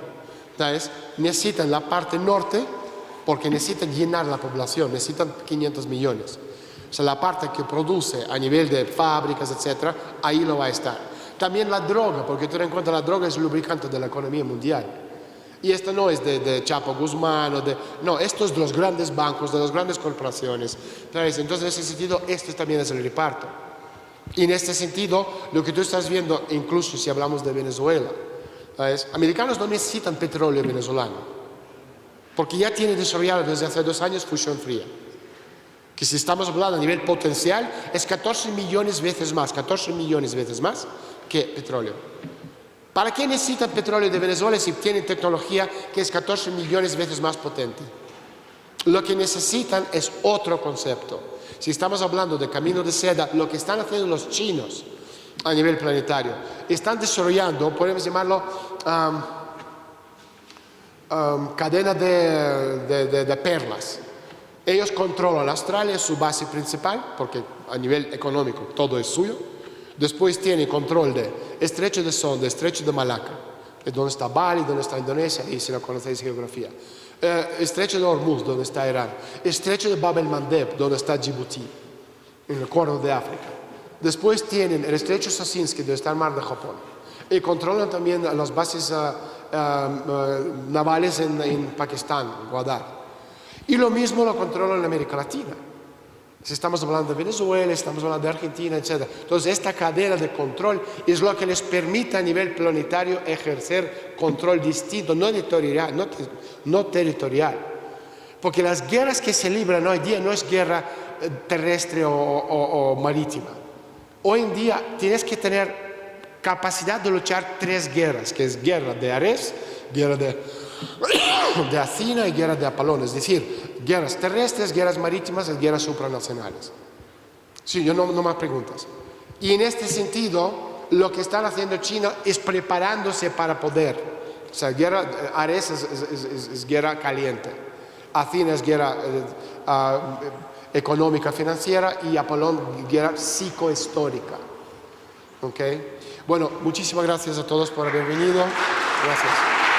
[SPEAKER 2] ¿Sabes? Necesitan la parte norte porque necesitan llenar la población, necesitan 500 millones. O sea, la parte que produce a nivel de fábricas, etcétera, ahí lo va a estar. También la droga, porque ten en cuenta la droga es el lubricante de la economía mundial. Y esto no es de Chapo Guzmán, no, esto es de los grandes bancos, de las grandes corporaciones. ¿Sabes? Entonces, en ese sentido, esto también es el reparto. Y en este sentido, lo que tú estás viendo, incluso si hablamos de Venezuela, ¿sabes? Americanos no necesitan petróleo venezolano, porque ya tienen desarrollado desde hace 2 años fusión fría. Que si estamos hablando a nivel potencial, es 14 millones veces más que petróleo. ¿Para qué necesitan petróleo de Venezuela si tienen tecnología que es 14 millones veces más potente? Lo que necesitan es otro concepto. Si estamos hablando de camino de seda, lo que están haciendo los chinos a nivel planetario, están desarrollando, podemos llamarlo cadena de perlas. Ellos controlan Australia, su base principal, porque a nivel económico todo es suyo. Después tiene control de Estrecho de Sonda, Estrecho de Malaca, donde está Bali, donde está Indonesia, y si no conocéis geografía. Estrecho de Hormuz, donde está Irán. Estrecho de Bab el-Mandeb, donde está Djibouti, en el Cuerno de África. Después tienen el Estrecho Sasinsky, donde está el Mar de Japón. Y controlan también las bases navales en Pakistán, en Gwadar. Y lo mismo lo controlan en América Latina. Si estamos hablando de Venezuela, estamos hablando de Argentina, etc. Entonces, esta cadena de control es lo que les permite a nivel planetario ejercer control distinto, no territorial. Porque las guerras que se libran hoy día no es guerra terrestre o marítima. Hoy en día tienes que tener capacidad de luchar 3 guerras, que es guerra de Ares, guerra de Athena y guerra de Apolón, es decir, guerras terrestres, guerras marítimas y guerras supranacionales. Sí, yo no más preguntas. Y en este sentido, lo que están haciendo China es preparándose para poder. O sea, guerra Ares es guerra caliente. Athena es guerra económica, financiera, y Apolón guerra psicohistórica. ¿Ok? Bueno, muchísimas gracias a todos por haber venido. Gracias.